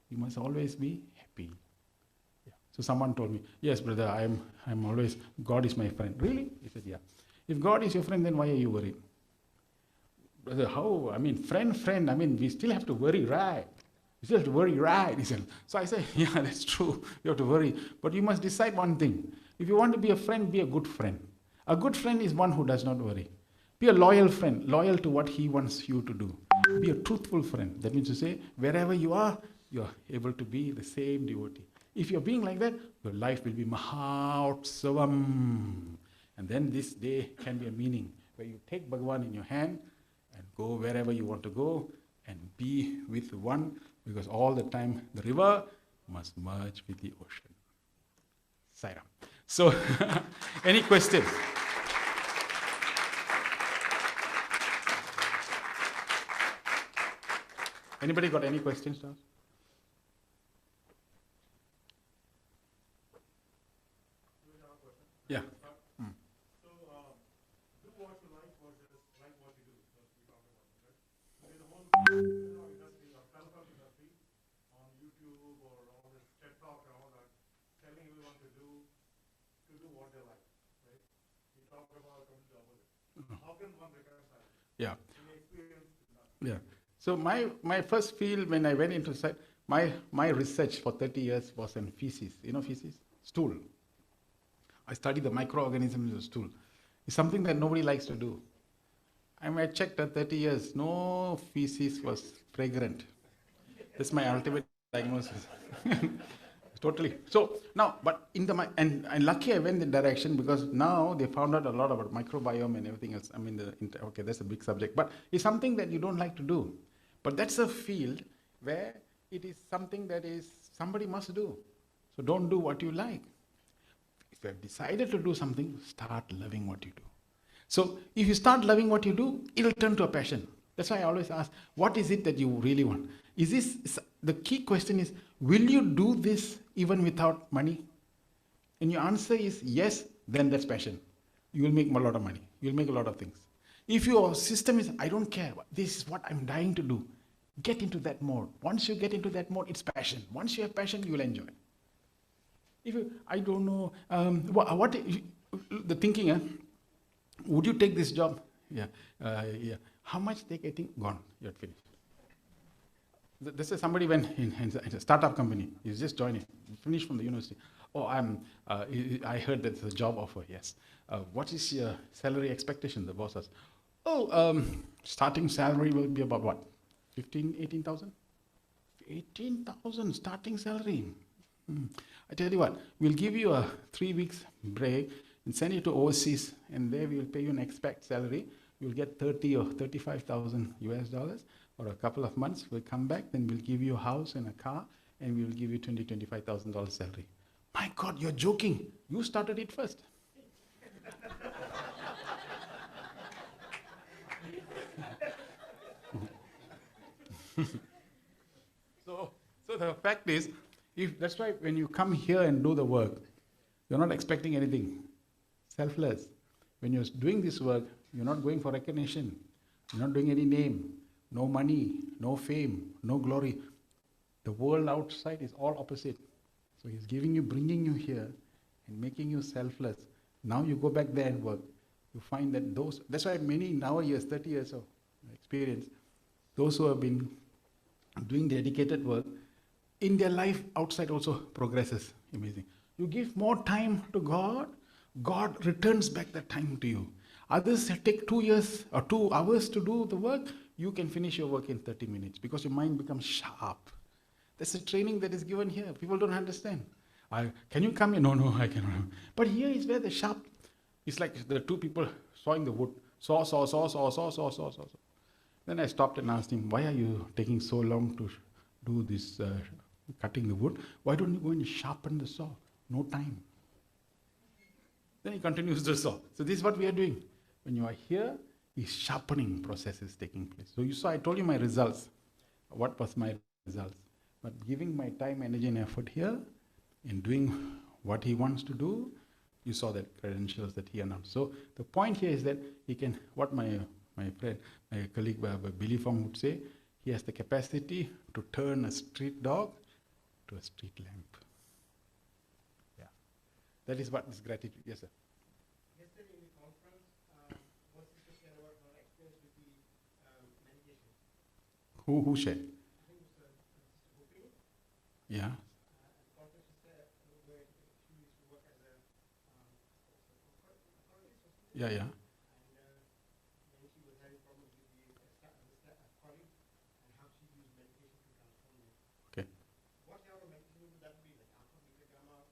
you must always be happy. Yeah. So someone told me, yes, brother, I'm always, God is my friend. Really? He said, yeah. If God is your friend, then why are you worried? Brother, how? I mean, friend, we still have to worry, right? You still have to worry, right? He said. So I said, yeah, that's true. You have to worry. But you must decide one thing. If you want to be a friend, be a good friend. A good friend is one who does not worry. Be a loyal friend, loyal to what he wants you to do. Be a truthful friend. That means to say, wherever you are able to be the same devotee. If you're being like that, your life will be Mahautsavam. And then this day can be a meaning where you take Bhagavan in your hand and go wherever you want to go and be with one, because all the time the river must merge with the ocean. Sairam. So, any questions? Anybody got any questions to ask? Yeah. So, do what you like versus like what you do. That's what we talked about, right? So, there's a whole industry, self-help industry, on YouTube or all this TED Talk and all that, telling everyone to do what they like, right? We talked about completely opposite. How can one reconcile? Yeah. In the experience, Yeah. So my first field when I went into science, my research for 30 years was in feces. You know feces? Stool. I studied the microorganisms in the stool. It's something that nobody likes to do. I checked at 30 years, no feces was fragrant. That's my ultimate diagnosis. Totally. So now, but in the and lucky I went in the direction because now they found out a lot about microbiome and everything else. I mean, okay, that's a big subject, but it's something that you don't like to do. But that's a field where it is something that is somebody must do. So don't do what you like. If you have decided to do something, start loving what you do. So if you start loving what you do, it'll turn to a passion. That's why I always ask, what is it that you really want? The key question is, will you do this even without money? And your answer is yes, then that's passion. You will make a lot of money. You'll make a lot of things. If your system is, I don't care, this is what I'm dying to do, get into that mode. Once you get into that mode, it's passion. Once you have passion, you will enjoy. If you, I don't know, the thinking, would you take this job? Yeah. How much they're getting? Gone. You're finished. This is somebody went in a startup company. He's just joining. Finished from the university. Oh, I heard that there's a job offer. Yes. What is your salary expectation? The boss asked. Oh, starting salary will be about what? 18,000? 18,000 starting salary. I tell you what, we'll give you a 3 weeks break and send you to overseas, and there we will pay you an expat salary. You'll get 30 or 35,000 US dollars for a couple of months. We'll come back, then we'll give you a house and a car, and we will give you $25,000 salary. My God, you're joking. You started it first. So the fact is, that's why when you come here and do the work, you're not expecting anything. Selfless. When you're doing this work, you're not going for recognition. You're not doing any name, no money, no fame, no glory. The world outside is all opposite. So he's bringing you here and making you selfless. Now you go back there and work. You find that that's why many in our years, 30 years of experience, those who have been doing dedicated work, in their life outside also progresses. Amazing. You give more time to God, God returns back that time to you. Others take 2 years or 2 hours to do the work. You can finish your work in 30 minutes because your mind becomes sharp. That's a training that is given here. People don't understand. Can you come here? No, I cannot. But here is where the sharp, it's like the 2 people sawing the wood. Saw. Then I stopped and asked him, why are you taking so long to do this cutting the wood? Why don't you go and sharpen the saw? No time. Then he continues the saw. So this is what we are doing. When you are here, the sharpening process is taking place. So you saw, I told you my results. What was my results? But giving my time, energy and effort here, in doing what he wants to do, you saw that credentials that he announced. So the point here is that he can, what my my friend, my colleague Billy Fong would say, he has the capacity to turn a street dog to a street lamp. Yeah. That is what is gratitude. Yes, sir. Yesterday in the conference, what sister shared about her experience with the meditation. Who shared? I think it was Sister Govind. Yeah. At the conference, she said where she used to work as a authorist. Yeah, yeah. And when she was having problems with the colleague and how she used meditation to transform it. Okay. What level of meditation would that be? Like alpha, beta, gamma?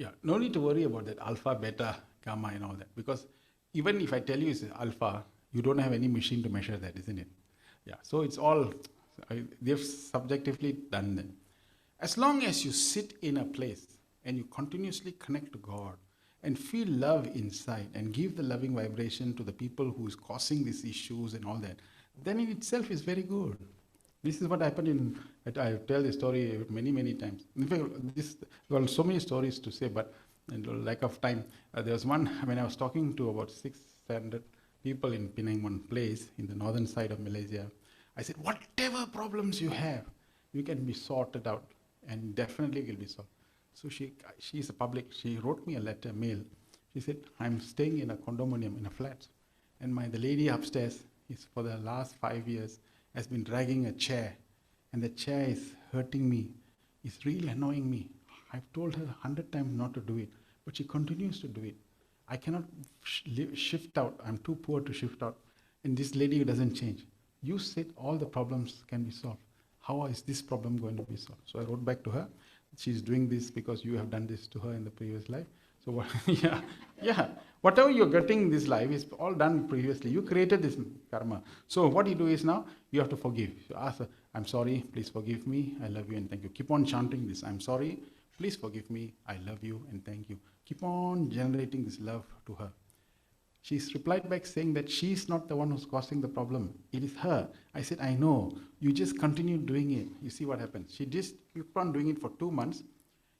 Yeah, no need to worry about that alpha, beta, gamma and all that, because even if I tell you it's alpha, you don't have any machine to measure that, isn't it? Yeah, so it's all, they've subjectively done that. As long as you sit in a place and you continuously connect to God and feel love inside and give the loving vibration to the people who is causing these issues and all that, then in itself is very good. This is what happened I tell the story many, many times. In fact, there are so many stories to say, but in lack of time, there was one when I was talking to about 600 people in Penang, one place in the northern side of Malaysia. I said, whatever problems you have, you can be sorted out, and definitely will be solved. So she's a public, she wrote me a letter, mail. She said, I'm staying in a condominium, in a flat, and the lady upstairs is for the last 5 years has been dragging a chair, and the chair is hurting me. It's really annoying me. I've told her 100 times not to do it, but she continues to do it. I cannot shift out. I'm too poor to shift out. And this lady doesn't change. You said all the problems can be solved. How is this problem going to be solved? So I wrote back to her. She's doing this because you have done this to her in the previous life. So what, yeah. Whatever you're getting in this life is all done previously. You created this karma. So what you do is now, you have to forgive. You ask her, I'm sorry, please forgive me, I love you and thank you. Keep on chanting this, I'm sorry, please forgive me, I love you and thank you. Keep on generating this love to her. She's replied back saying that she's not the one who's causing the problem. It is her. I said, I know. You just continue doing it. You see what happens. She just kept on doing it for 2 months.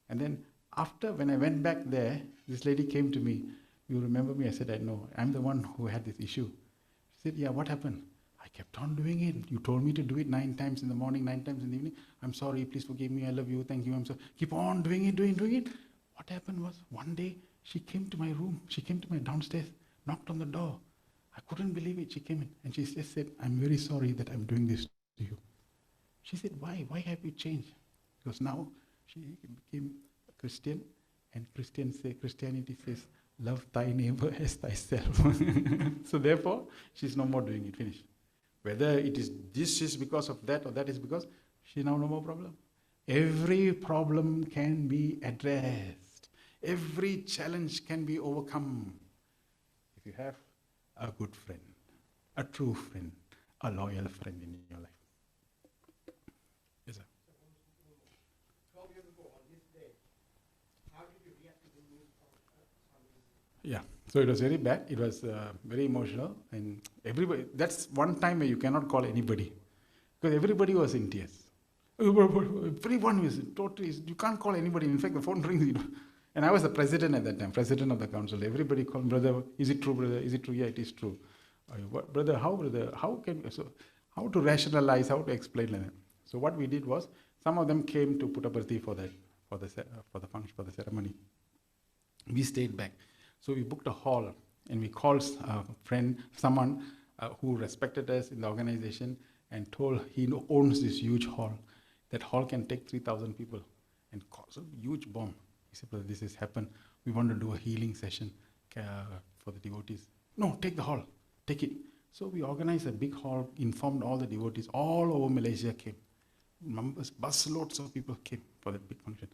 And then after, when I went back there, this lady came to me. You remember me? I said, I know. I'm the one who had this issue. She said, yeah, what happened? I kept on doing it. You told me to do it 9 times in the morning, 9 times in the evening. I'm sorry, please forgive me, I love you, thank you, I'm sorry. Keep on doing it. What happened was, one day, she came to my room, she came to my downstairs, knocked on the door. I couldn't believe it. She came in and she just said, I'm very sorry that I'm doing this to you. She said, why? Why have you changed? Because now she became a Christian, and Christianity says, love thy neighbor as thyself. So therefore, she's no more doing it. Finish. Whether it is this is because of that or that is because, she now no more problem. Every problem can be addressed. Every challenge can be overcome. If you have a good friend, a true friend, a loyal friend in your life. Yes, sir. 12 years ago on this day, how did you react to the news from Swami? Yeah, so it was very bad. It was very emotional, and everybody. That's one time where you cannot call anybody, because everybody was in tears. Everyone was totally. You can't call anybody. In fact, the phone rings. And I was the president at that time, president of the council. Everybody called, brother, is it true, brother? Is it true? Yeah, it is true. What, brother? How can, so how to rationalize, how to explain like that? So what we did was, some of them came to Puttaparthi for the function, for the ceremony. We stayed back. So we booked a hall, and we called a friend, someone who respected us in the organization, and told he owns this huge hall. That hall can take 3,000 people, and cause a huge bomb. He said, brother, this has happened. We want to do a healing session for the devotees. No, take the hall. Take it. So we organized a big hall, informed all the devotees. All over Malaysia came. Busloads of people came for that big function.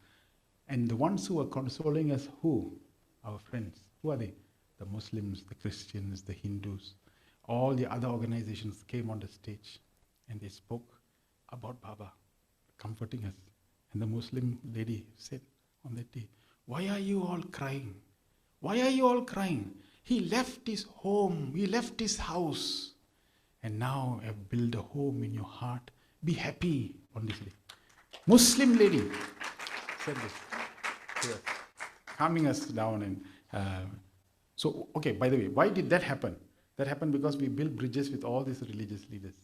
And the ones who were consoling us, who? Our friends. Who are they? The Muslims, the Christians, the Hindus. All the other organizations came on the stage, and they spoke about Baba, comforting us. And the Muslim lady said on that day, why are you all crying? Why are you all crying? He left his home, he left his house, and now I've built a home in your heart. Be happy on this day. Muslim lady said this to us, calming us down. And so, okay, by the way, why did that happen? That happened because we built bridges with all these religious leaders.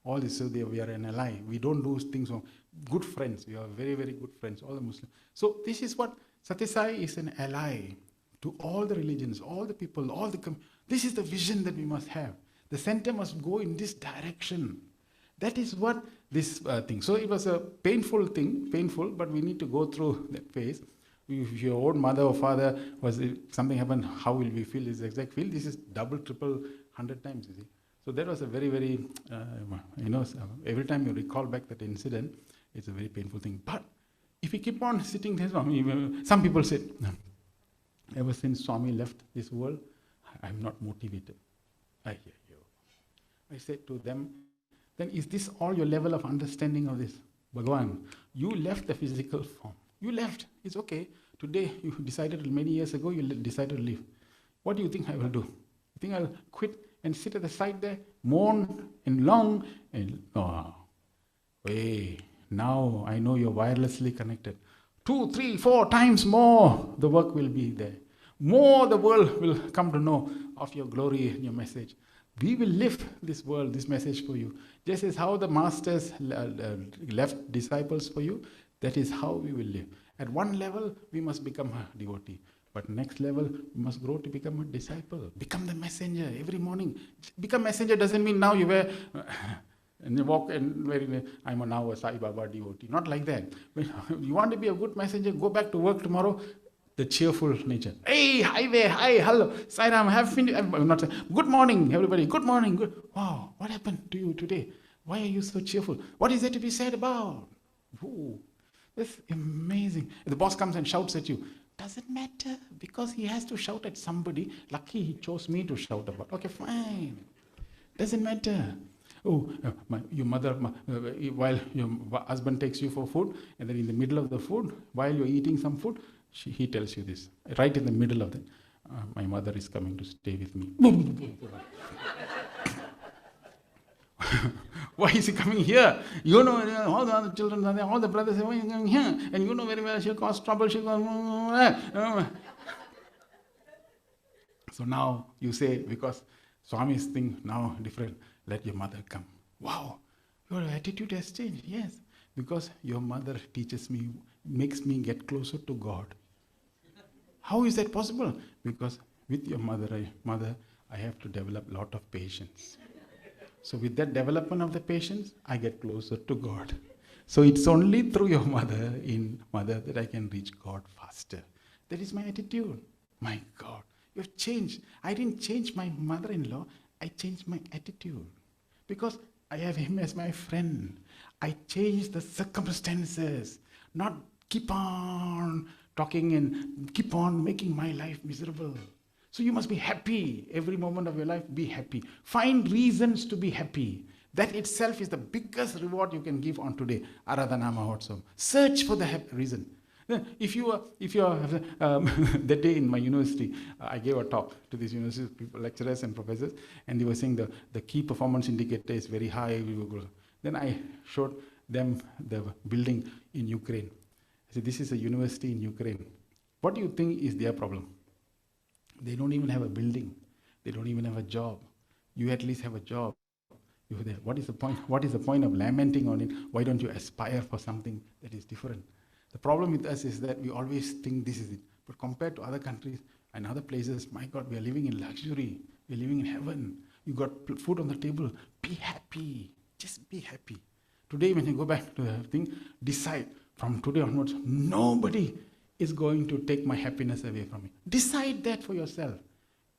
All this, so we are an ally. We don't do things wrong. Good friends. We are very, very good friends, all the Muslims. So this is what Satyasai is, an ally to all the religions, all the people, this is the vision that we must have. The center must go in this direction. That is what this thing. So it was a painful thing, but we need to go through that phase. If your own mother or father something happened, how will we feel this exact feel? This is double, triple, 100 times, you see. So that was a very, very, every time you recall back that incident, it's a very painful thing. But if we keep on sitting there, some people said, ever since Swami left this world, I'm not motivated. I hear you. I said to them, then is this all your level of understanding of this? Bhagavan, you left the physical form. You left. It's okay. Today, you decided many years ago, you decided to leave. What do you think I will do? You think I'll quit and sit at the side there, mourn and long, and hey, now I know you're wirelessly connected. 2, 3, 4 times more the work will be there. More the world will come to know of your glory and your message. We will live this world, this message for you. Just as how the masters left disciples for you, that is how we will live. At one level, we must become a devotee. But next level, we must grow to become a disciple. Become the messenger every morning. Become messenger doesn't mean now you wear and you walk and I'm now a Sai Baba devotee. Not like that. When you want to be a good messenger, go back to work tomorrow. The cheerful nature. Hey, hi there, hi, hello, Sai Ram, have finished. I'm not saying, good morning, everybody, good morning. Good. Wow, what happened to you today? Why are you so cheerful? What is there to be said about? Ooh, that's amazing. If the boss comes and shouts at you, doesn't matter, because he has to shout at somebody. Lucky he chose me to shout about. Okay, fine. Doesn't matter. Oh, your mother, while your husband takes you for food, and then in the middle of the food, while you're eating some food, he tells you this. Right in the middle of it, my mother is coming to stay with me. Why is he coming here? You know, all the other children are there, all the brothers are coming here, and you know very well she'll cause trouble, she'll cause... So now you say, because Swami's thing now different, let your mother come. Wow, your attitude has changed. Yes, because your mother teaches me, makes me get closer to God. How is that possible? Because with your mother, I have to develop a lot of patience. So with that development of the patience, I get closer to God. So it's only through your mother, that I can reach God faster. That is my attitude. My God, you've changed. I didn't change my mother-in-law, I changed my attitude. Because I have him as my friend. I changed the circumstances, not keep on talking and keep on making my life miserable. So you must be happy. Every moment of your life, be happy. Find reasons to be happy. That itself is the biggest reward you can give on today. Aradhana Mahotsav. Search for the reason. If you are that day in my university, I gave a talk to these university people, lecturers and professors, and they were saying the key performance indicator is very high. Then I showed them the building in Ukraine. I said, this is a university in Ukraine. What do you think is their problem? They don't even have a building. They don't even have a job. You at least have a job. You're there. What is the point? What is the point of lamenting on it? Why don't you aspire for something that is different? The problem with us is that we always think this is it. But compared to other countries and other places, my God, we are living in luxury. We are living in heaven. You got food on the table. Be happy. Just be happy. Today, when you go back to the thing, decide from today onwards, nobody is going to take my happiness away from me. Decide that for yourself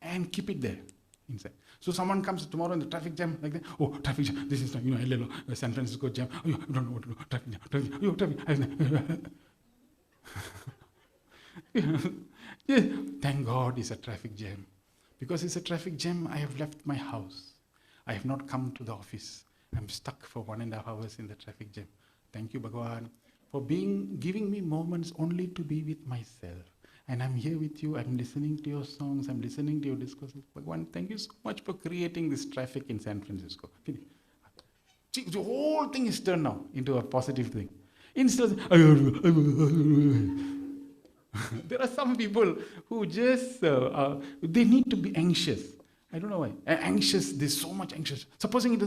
and keep it there inside. So someone comes tomorrow in the traffic jam like that. Oh, traffic jam. This is San Francisco jam. Oh, you don't know what to do. Traffic jam. Yes. Thank God it's a traffic jam. Because it's a traffic jam, I have left my house. I have not come to the office. I'm stuck for 1.5 hours in the traffic jam. Thank you, Bhagavan, for giving me moments only to be with myself. And I'm here with you, I'm listening to your songs, I'm listening to your discourses. Bhagavan, thank you so much for creating this traffic in San Francisco. The whole thing is turned now into a positive thing. Instead of, there are some people who just, they need to be anxious. I don't know why. Anxious, there's so much anxious. Supposing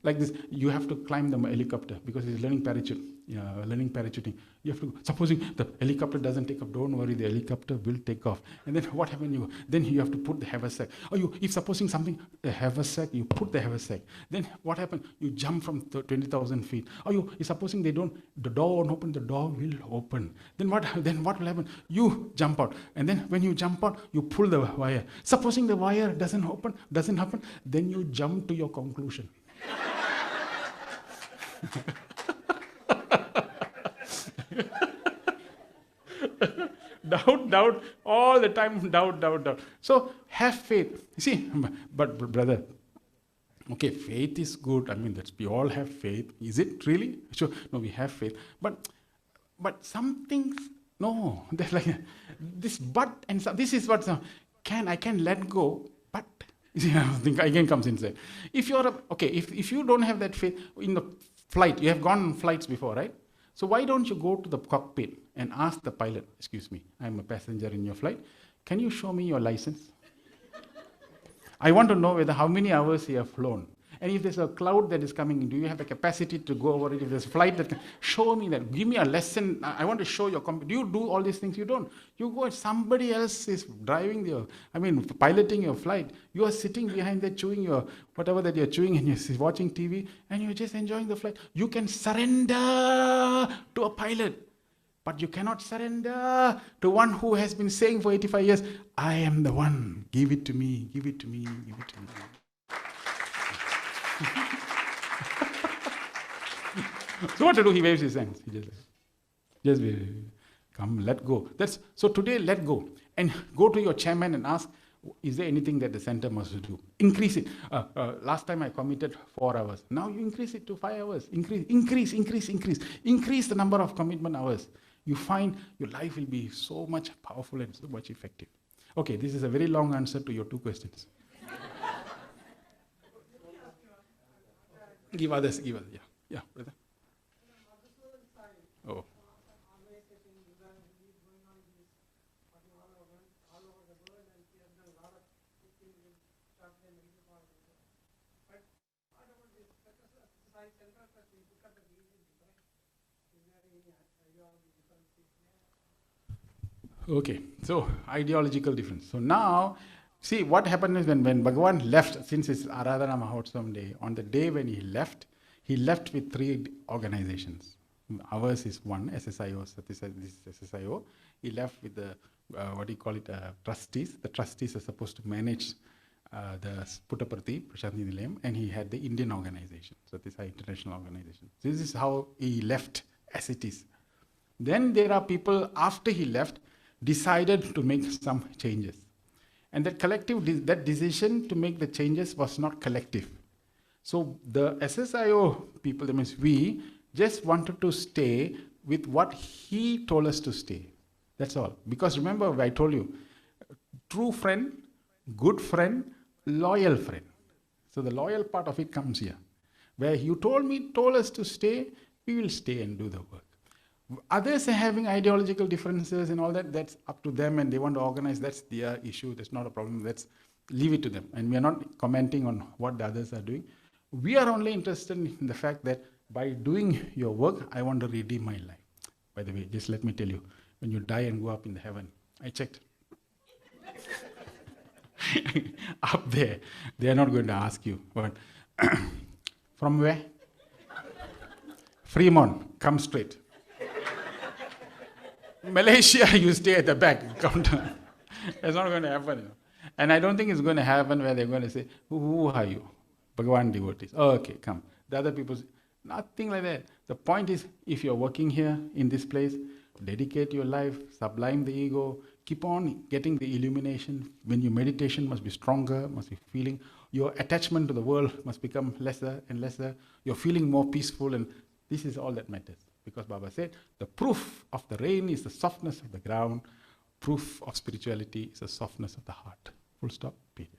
like this, you have to climb the helicopter because he's learning parachute. Yeah, learning parachuting. You have to, supposing the helicopter doesn't take off, don't worry, the helicopter will take off. And then what happens? Then you have to put the haversack. Or if supposing something, a haversack, you put the haversack. Then what happens? You jump from 20,000 feet. Or supposing the door won't open, the door will open. Then what will happen? You jump out. And then when you jump out, you pull the wire. Supposing the wire doesn't happen, then you jump to your conclusion. Doubt, all the time, doubt. So have faith. You see, but brother, okay, faith is good. I mean, we all have faith. Is it really? Sure. No, we have faith. But some things, no. They're like this. But and so, this is what I can let go. But I think again comes inside. If you're if you don't have that faith in the flight, you have gone on flights before, right? So why don't you go to the cockpit and ask the pilot, excuse me, I'm a passenger in your flight, can you show me your license? I want to know how many hours you have flown. And if there's a cloud that is coming, do you have the capacity to go over it? If there's a flight that can, show me that. Give me a lesson. I want to show your do you do all these things? You don't. You go, somebody else is driving piloting your flight. You are sitting behind there chewing your, whatever that you're chewing, and you're watching TV, and you're just enjoying the flight. You can surrender to a pilot. But you cannot surrender to one who has been saying for 85 years, I am the one. Give it to me, give it to me, give it to me. So what to do? He waves his hands. He just come, let go. So today, let go. And go to your chairman and ask, is there anything that the center must do? Increase it. Last time I committed 4 hours. Now you increase it to 5 hours. Increase the number of commitment hours. You find your life will be so much powerful and so much effective. Okay, this is a very long answer to your 2 questions. Give others. Yeah, brother. Oh. Okay, so ideological difference. So now, see what happened is when Bhagavan left, since it's Aradhana Mahotsam day, on the day when he left with 3 organizations. Ours is one, SSIO, this is SSIO. He left with the, trustees. The trustees are supposed to manage the Puttaparthi, Prashanti Nilayam, and he had the Indian organization. So this is an international organization. This is how he left as it is. Then there are people, after he left, decided to make some changes. And that decision to make the changes was not collective. So the SSIO people, that means we, just wanted to stay with what he told us to stay. That's all. Because remember, I told you, true friend, good friend, loyal friend. So the loyal part of it comes here. Where you told us to stay, we will stay and do the work. Others are having ideological differences and all that, that's up to them, and they want to organize, that's their issue, that's not a problem, let's leave it to them. And we are not commenting on what the others are doing. We are only interested in the fact that by doing your work, I want to redeem my life. By the way, just let me tell you, when you die and go up in the heaven, I checked. Up there, they are not going to ask you, but from where? Fremont, come straight. Malaysia, you stay at the back counter. It's not going to happen. And I don't think it's going to happen where they're going to say, who are you? Bhagavan devotees. Oh, okay, come. The other people, nothing like that. The point is, if you're working here in this place, dedicate your life, sublime the ego, keep on getting the illumination. When your meditation must be stronger, must be feeling, your attachment to the world must become lesser and lesser. You're feeling more peaceful, and this is all that matters. Because Baba said, the proof of the rain is the softness of the ground. Proof of spirituality is the softness of the heart. Full stop, period.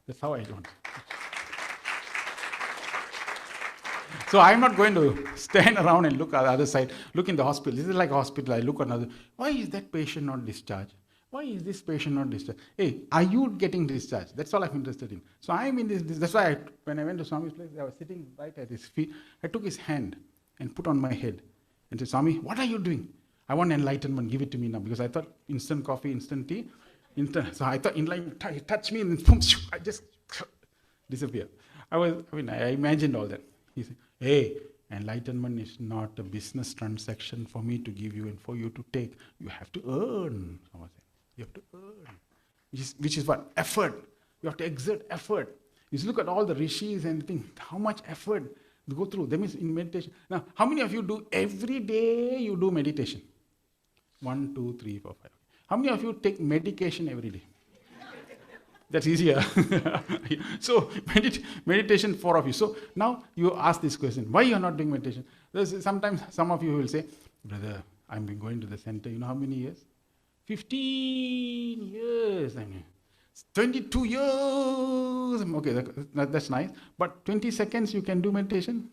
That's how I want. So I'm not going to stand around and look at the other side, look in the hospital. This is like a hospital, I look another. Why is that patient not discharged? Why is this patient not discharged? Hey, are you getting discharged? That's all I'm interested in. So I'm in this. That's why when I went to Swami's place, I was sitting right at his feet. I took his hand and put on my head and said, Swami, what are you doing? I want enlightenment. Give it to me now. Because I thought instant coffee, instant tea. So I thought enlightenment, touch me and boom, I just disappear. I imagined all that. He said, hey, enlightenment is not a business transaction for me to give you and for you to take. You have to earn. You have to earn. Which is what? Effort. You have to exert effort. You look at all the rishis and think how much effort to go through. That means in meditation. Now, how many of you do every day you do meditation? 1, 2, 3, 4, 5. How many of you take medication every day? That's easier. So meditation, 4 of you. So now you ask this question, why you are not doing meditation? Sometimes some of you will say, brother, I've been going to the center, you know how many years? 15 years. 22 years. Okay, that's nice. But 20 seconds you can do meditation?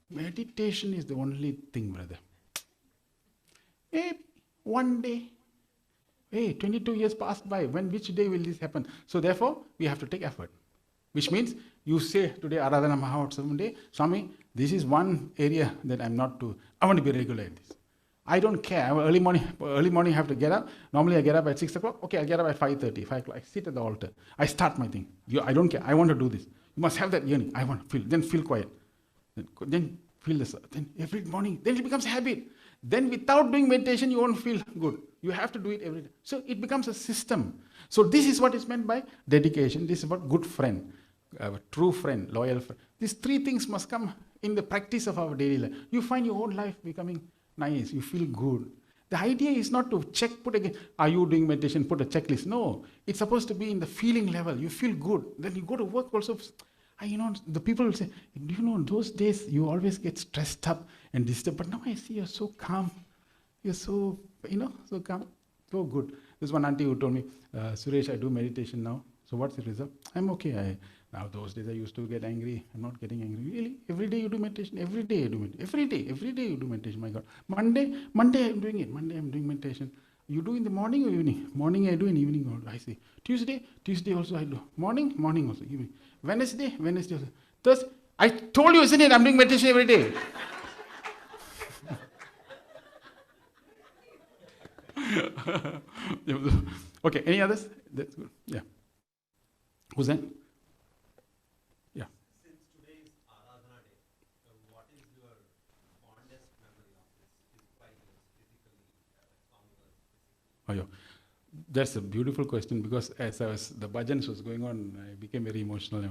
Meditation is the only thing, brother. Hey, one day. Hey, 22 years passed by. Which day will this happen? So therefore, we have to take effort. Which means, you say today, Aradhana Mahotsavam day, Swami, this is one area that I want to be regular in this. I don't care. Early morning I have to get up. Normally I get up at 6 o'clock. Okay, I get up at 5:30, 5 o'clock. I sit at the altar. I start my thing. I don't care. I want to do this. You must have that yearning. I want to feel. Then feel quiet. Then feel this. Then every morning. Then it becomes habit. Then without doing meditation, you won't feel good. You have to do it every day. So it becomes a system. So this is what is meant by dedication. This is what good friend, true friend, loyal friend. These 3 things must come in the practice of our daily life. You find your own life becoming nice. You feel good. The idea is not to put again, are you doing meditation, put a checklist. No. It's supposed to be in the feeling level. You feel good. Then you go to work also. The people will say, do you know, those days you always get stressed up and disturbed, but now I see you're so calm. You're so, so calm, so good. There's one auntie who told me, Suresh, I do meditation now. So what's the result? I'm okay. Now those days I used to get angry. I'm not getting angry. Really? Every day you do meditation? Every day you do meditation. Every day you do meditation, my God. Monday I'm doing it. Monday I'm doing meditation. You do in the morning or evening? Morning I do, in evening also. I see. Tuesday also I do. Morning also. Evening. Wednesday also. Thursday, I told you, isn't it? I'm doing meditation every day. Okay, any others? That's good. Yeah. Who's that? Yeah. Since today is Aradhana Day, what is your fondest memory of this 5 years physically? Oh, yeah. That's a beautiful question, because as the bhajans was going on, I became very emotional.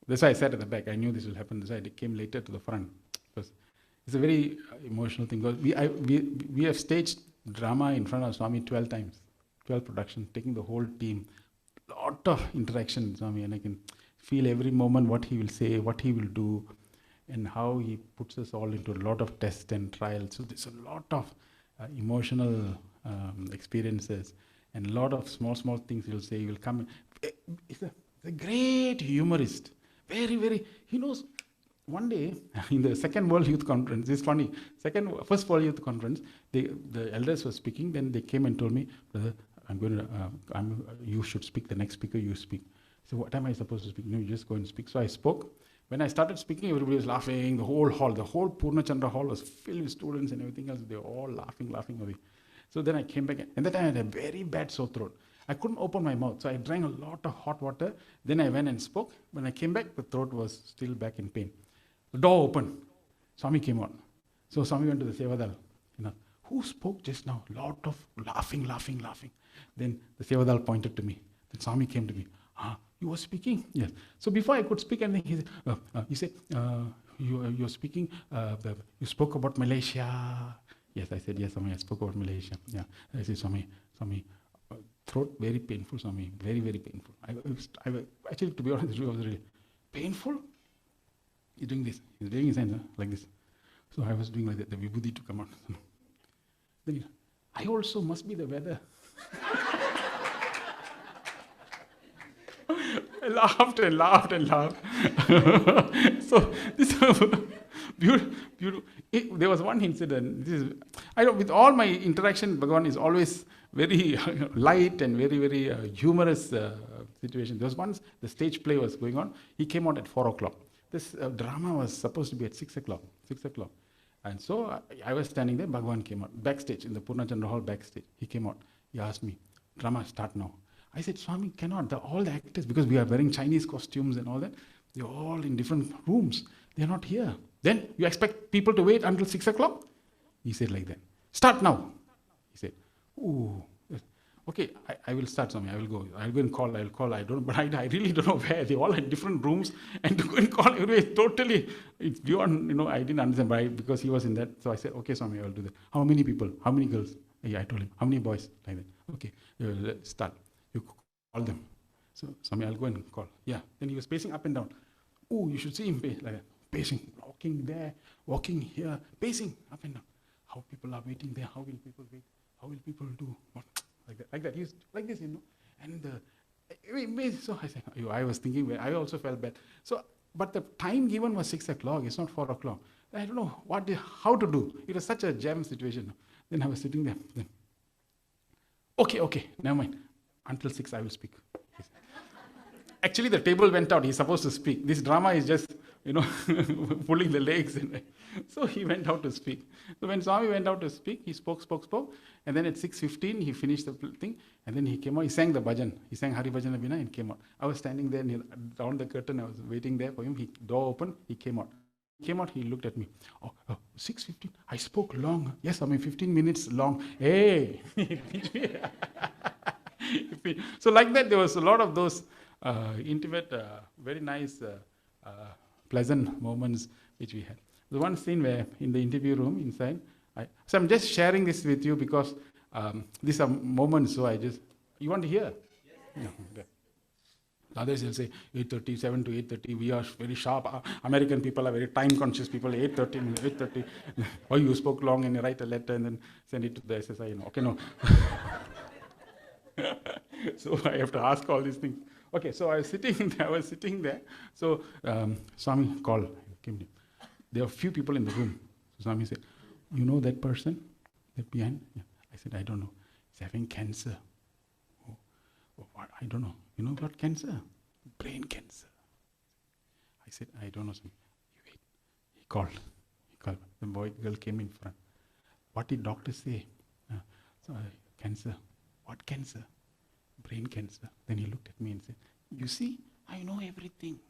That's why I sat at the back. I knew this will happen. That's why I came later to the front. Because it's a very emotional thing. Because we have staged drama in front of Swami 12 times, 12 productions, taking the whole team. Lot of interaction with Swami, and I can feel every moment what he will say, what he will do, and how he puts us all into a lot of tests and trials. So there's a lot of emotional experiences, and a lot of small things he'll say. He will come. He's a great humorist. Very, very. He knows. One day in the second World Youth Conference, it's funny. First World Youth Conference, the elders were speaking. Then they came and told me, brother, you should speak. The next speaker, you speak. So what am I supposed to speak? No, you just go and speak. So I spoke. When I started speaking, everybody was laughing. The whole Purnachandra hall was filled with students and everything else. They were all laughing away. So then I came back, and that time I had a very bad sore throat. I couldn't open my mouth, so I drank a lot of hot water. Then I went and spoke. When I came back, the throat was still back in pain. The door opened. Swami came out. So Swami went to the Sevadal. Who spoke just now? Lot of laughing. Then the Sevadal pointed to me. Then Swami came to me. You were speaking? Yes. So before I could speak anything, he said, you're speaking, you spoke about Malaysia. Yes, I said, yes, Swami, I spoke about Malaysia. Yeah. I said, Swami, throat very painful, Swami, very, very painful. Actually, to be honest, it was really painful. He's doing this. He's doing his hands like this. So I was doing like that, the vibhuti to come out. Then I also must be the weather. I laughed and laughed. So this beautiful. There was one incident. With all my interaction, Bhagavan is always very light and very, very humorous situation. There was once the stage play was going on. He came out at 4 o'clock. This drama was supposed to be at 6 o'clock. 6 o'clock. And so I was standing there. Bhagwan came out backstage in the Purnachandra Hall backstage. He came out. He asked me, "Drama start now." I said, "Swami, cannot. All the actors, because we are wearing Chinese costumes and all that, they're all in different rooms. They're not here. Then you expect people to wait until 6 o'clock?" He said like that. "Start now." He said, "Ooh, okay, I will start, Swami. I will go. I'll go and call. I'll call. I don't know, but I really don't know where. They all had different rooms, and to go and call everywhere is totally, it's beyond, I didn't understand why, because he was in that. So I said, "Okay, Swami, I will do that." "How many people? How many girls?" Yeah, I told him. "How many boys?" Like that. "Okay, let's start. You call them." So, "Swami, I'll go and call." Yeah. Then he was pacing up and down. "Oh, you should see him pace like that. Pacing, walking there, walking here, pacing up and down. How people are waiting there. How will people wait? How will people do what? Like that. He's like this, And so I said, I was thinking, I also felt bad. So, but the time given was 6 o'clock. It's not 4 o'clock. I don't know how to do. It was such a jam situation. Then I was sitting there. Then, okay, never mind. Until 6 I will speak. Actually, the table went out. He's supposed to speak. This drama is just, pulling the legs. So he went out to speak. So when Swami went out to speak, he spoke. And then at 6:15, he finished the thing. And then he came out. He sang the bhajan. He sang Hari Bhajan Abhina and came out. I was standing there down the curtain. I was waiting there for him. Door opened. He came out. He looked at me. 6:15. I spoke long. Yes, 15 minutes long. Hey. So like that, there was a lot of those intimate, very nice, pleasant moments which we had. The one scene where in the interview room inside, so I'm just sharing this with you because these are moments, so you want to hear? Yes. Yeah, okay. Others will say 8:30, 7 to 8:30, we are very sharp. American people are very time conscious people, 8:30. Or you spoke long and you write a letter and then send it to the SSI. Okay, no. So I have to ask all these things. Okay, so I was sitting there. So Swami called, came in. There were few people in the room. So Swami said, "You know that person? That behind?" Yeah. I said, "I don't know. He's having cancer." "Oh, what? I don't know. You know what cancer? Brain cancer." I said, "I don't know, Swami." "You wait." He called. The girl came in front. "What did doctor say?" "Cancer." "What cancer?" "Brain cancer." Then he looked at me and said, "You see, I know everything."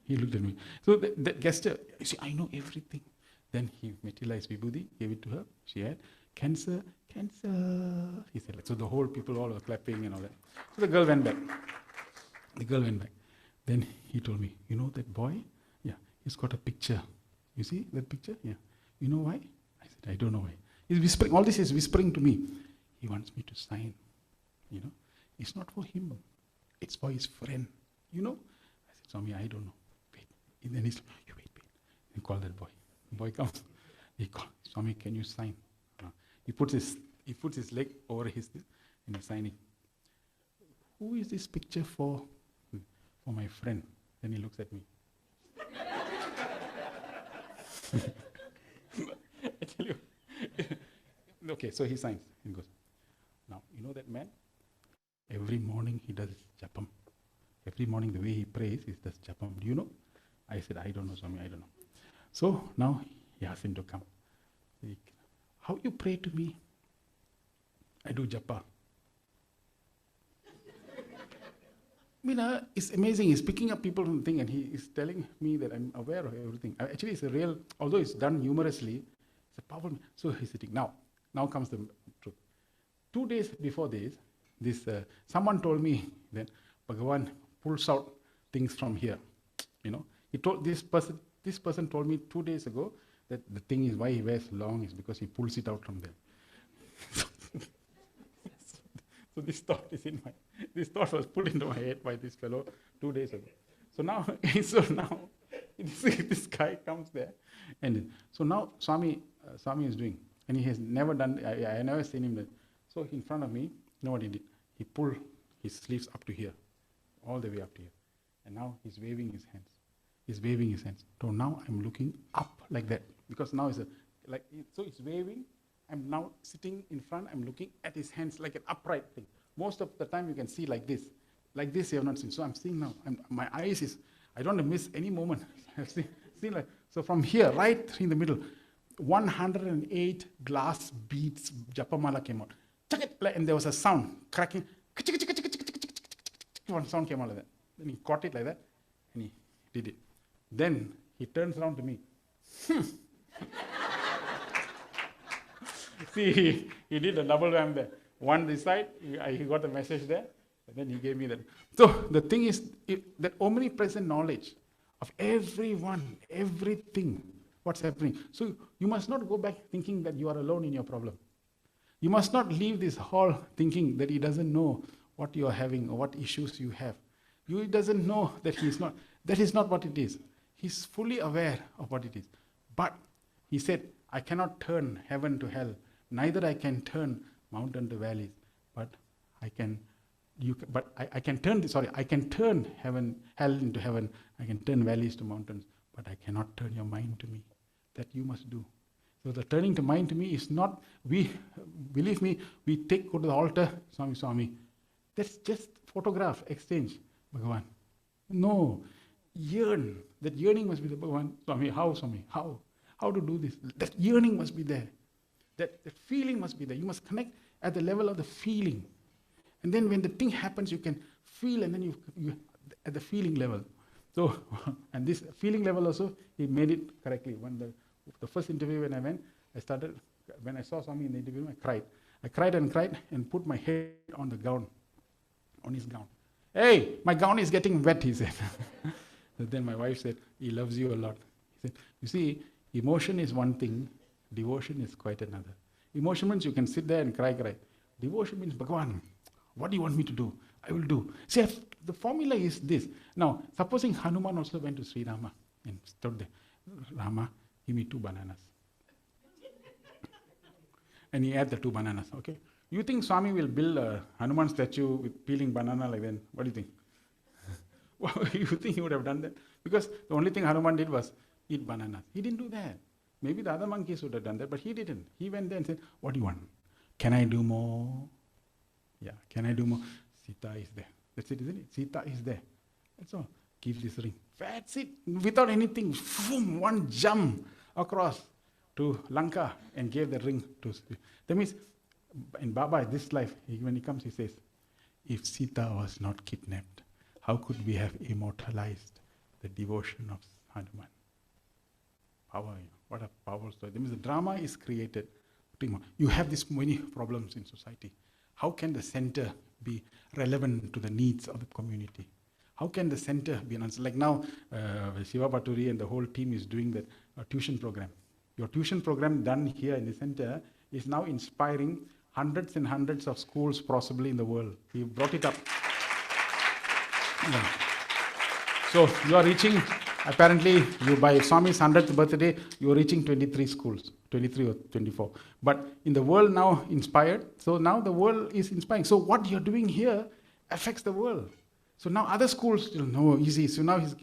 He looked at me. So that gesture, "You see, I know everything." Then he materialized Vibhuti, gave it to her. She had cancer. He said, so the whole people all were clapping and all that. So the girl went back. Then he told me, "You know that boy? Yeah, he's got a picture. You see that picture? Yeah. You know why?" I said, "I don't know why." He's whispering. All this is whispering to me. He wants me to sign. It's not for him. It's for his friend. I said, "Swami, I don't know." Wait. And then he's like, "You wait. He called that boy. The boy comes. He called, "Swami, can you sign?" He puts his leg over his thing and he's signing. "Who is this picture for?" "For my friend." Then he looks at me. I tell you. Okay, so he signs and goes, "Now, you know that man? Every morning he does japam. Every morning the way he prays, he does japam. Do you know?" I said, "I don't know, Swami, I don't know." So now he asked him to come. "How you pray to me?" "I do japa." It's amazing. He's picking up people from the thing and he is telling me that I'm aware of everything. Actually, it's a real, although it's done humorously, it's a powerful. So he's sitting. Now comes the truth. 2 days before this, someone told me that Bhagavan pulls out things from here. He told this person told me 2 days ago that the thing is why he wears long is because he pulls it out from there. So this thought was put into my head by this fellow 2 days ago. So now this guy comes there, and so now Swami is doing, and he has never done. I never seen him that. So in front of me, you know what he did? He pulled his sleeves up to here, all the way up to here, and now he's waving his hands. So now I'm looking up like that because now so it's waving, I'm now sitting in front, I'm looking at his hands like an upright thing. Most of the time you can see like this. Like this you have not seen. So I'm seeing now, my eyes is, I don't want to miss any moment. I've seen like, so from here, right in the middle, 108 glass beads, Japamala came out. And there was a sound, cracking. One sound came out like that. Then he caught it like that, and he did it. Then he turns around to me. See, he did a double ram there. One this side, he got the message there, and then he gave me that. So the thing is, that omnipresent knowledge of everyone, everything, what's happening. So you must not go back thinking that you are alone in your problem. You must not leave this hall thinking that he doesn't know what you are having or what issues you have. He doesn't know that he's not. That is not what it is. He's fully aware of what it is. But he said, I cannot turn heaven to hell. Neither I can turn mountain to valleys. But I can turn hell into heaven. I can turn valleys to mountains. But I cannot turn your mind to me. That you must do. So the turning to mind to me is not, believe me, we go to the altar, Swami. That's just photograph, exchange, Bhagavan. No, yearn. That yearning must be the Bhagavan. Swami, how, Swami? How? How to do this? That yearning must be there. That feeling must be there. You must connect at the level of the feeling. And then when the thing happens, you can feel, and then you at the feeling level. So, and this feeling level also, he made it correctly. When the first interview when I went, when I saw Swami in the interview, I cried. I cried and put my head on the gown, on his gown. Hey, my gown is getting wet, he said. Then my wife said, he loves you a lot. He said, you see, emotion is one thing, devotion is quite another. Emotion means you can sit there and cry. Devotion means, Bhagavan, what do you want me to do? I will do. See, the formula is this. Now, supposing Hanuman also went to Sri Rama and stood there. Rama, give me 2 bananas. And he had the 2 bananas, okay? You think Swami will build a Hanuman statue with peeling banana like that? What do you think? You think he would have done that? Because the only thing Hanuman did was eat bananas. He didn't do that. Maybe the other monkeys would have done that, but he didn't. He went there and said, what do you want? Can I do more? Yeah, can I do more? Sita is there. That's it, isn't it? Sita is there. That's all. Give this ring. That's it. Without anything, boom, one jump across to Lanka and gave the ring to. That means, in Baba, this life, when he comes, he says, if Sita was not kidnapped, how could we have immortalized the devotion of Hanuman? Power, what a powerful story. That means the drama is created. You have these many problems in society. How can the center be relevant to the needs of the community? How can the center be an answer? Like now, Shiva Paturi and the whole team is doing that tuition program. Your tuition program done here in the center is now inspiring hundreds and hundreds of schools possibly in the world. We brought it up. Yeah. So you are reaching, apparently, by Swami's 100th birthday, you are reaching 23 schools, 23 or 24. But in the world now inspired, so now the world is inspiring. So what you're doing here affects the world. So now other schools will know easy. So now he's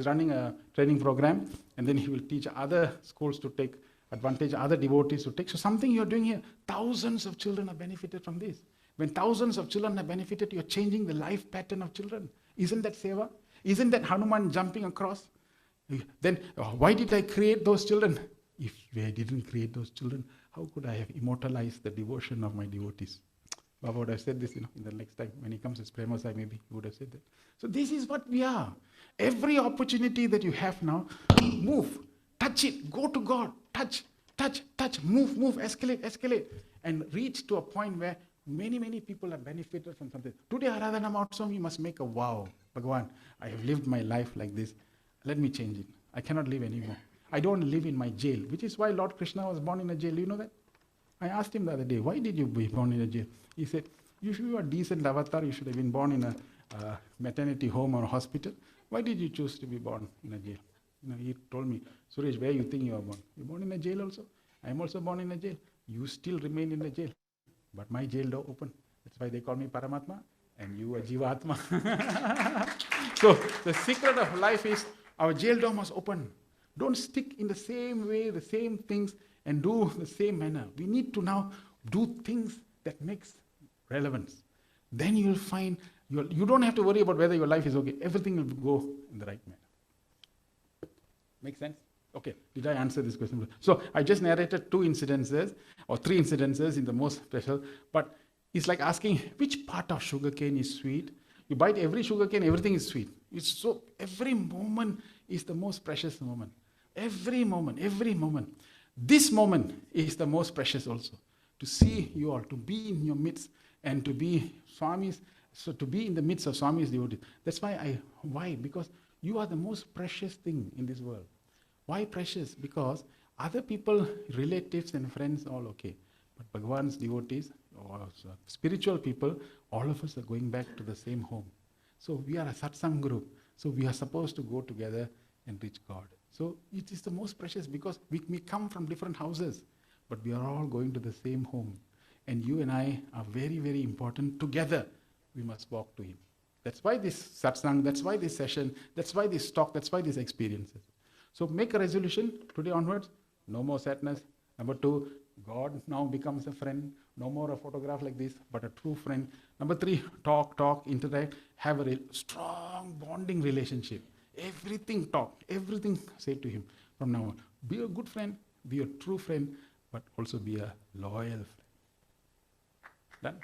running a training program, and then he will teach other schools to take advantage, other devotees to take. So something you're doing here, thousands of children have benefited from this. When thousands of children have benefited, you're changing the life pattern of children. Isn't that seva? Isn't that Hanuman jumping across? Then why did I create those children? If I didn't create those children, how could I have immortalized the devotion of my devotees? Baba would have said this, in the next time when he comes as Premasai, maybe he would have said that. So this is what we are. Every opportunity that you have now, move, touch it, go to God, touch, move, escalate, and reach to a point where many people have benefited from something. Today, Aradhana Mahotsav, you must make a vow. Bhagavan, I have lived my life like this. Let me change it. I cannot live anymore. I don't live in my jail, which is why Lord Krishna was born in a jail. You know that? I asked him the other day, why did you be born in a jail? He said, if you are a decent avatar, you should have been born in a maternity home or a hospital. Why did you choose to be born in a jail? He told me, Suresh, where you think you are born? You're born in a jail also? I am also born in a jail. You still remain in the jail. But my jail door open. That's why they call me Paramatma and you are Jivatma. So the secret of life is our jail door must open. Don't stick in the same way, the same things, and do the same manner. We need to now do things that makes relevance. Then you will find, you don't have to worry about whether your life is okay. Everything will go in the right manner. Make sense? Okay, did I answer this question? So I just narrated 2 incidences or 3 incidences in the most special, but it's like asking which part of sugarcane is sweet. You bite every sugarcane, everything is sweet. It's so, every moment is the most precious moment. Every moment, every moment. This moment is the most precious also. To see you all, to be in your midst and to be Swami's, so to be in the midst of Swami's devotees. That's why? Because you are the most precious thing in this world. Why precious? Because other people, relatives and friends, all okay. But Bhagavan's devotees, or spiritual people, all of us are going back to the same home. So we are a satsang group. So we are supposed to go together and reach God. So it is the most precious because we come from different houses, but we are all going to the same home. And you and I are very, very important. Together, we must walk to Him. That's why this satsang, that's why this session, that's why this talk, that's why these experiences. So make a resolution today onwards, no more sadness. Number 2, God now becomes a friend. No more a photograph like this, but a true friend. Number 3, talk, interact, have a strong bonding relationship. Everything talk, everything say to Him from now on. Be a good friend, be a true friend, but also be a loyal friend. Done?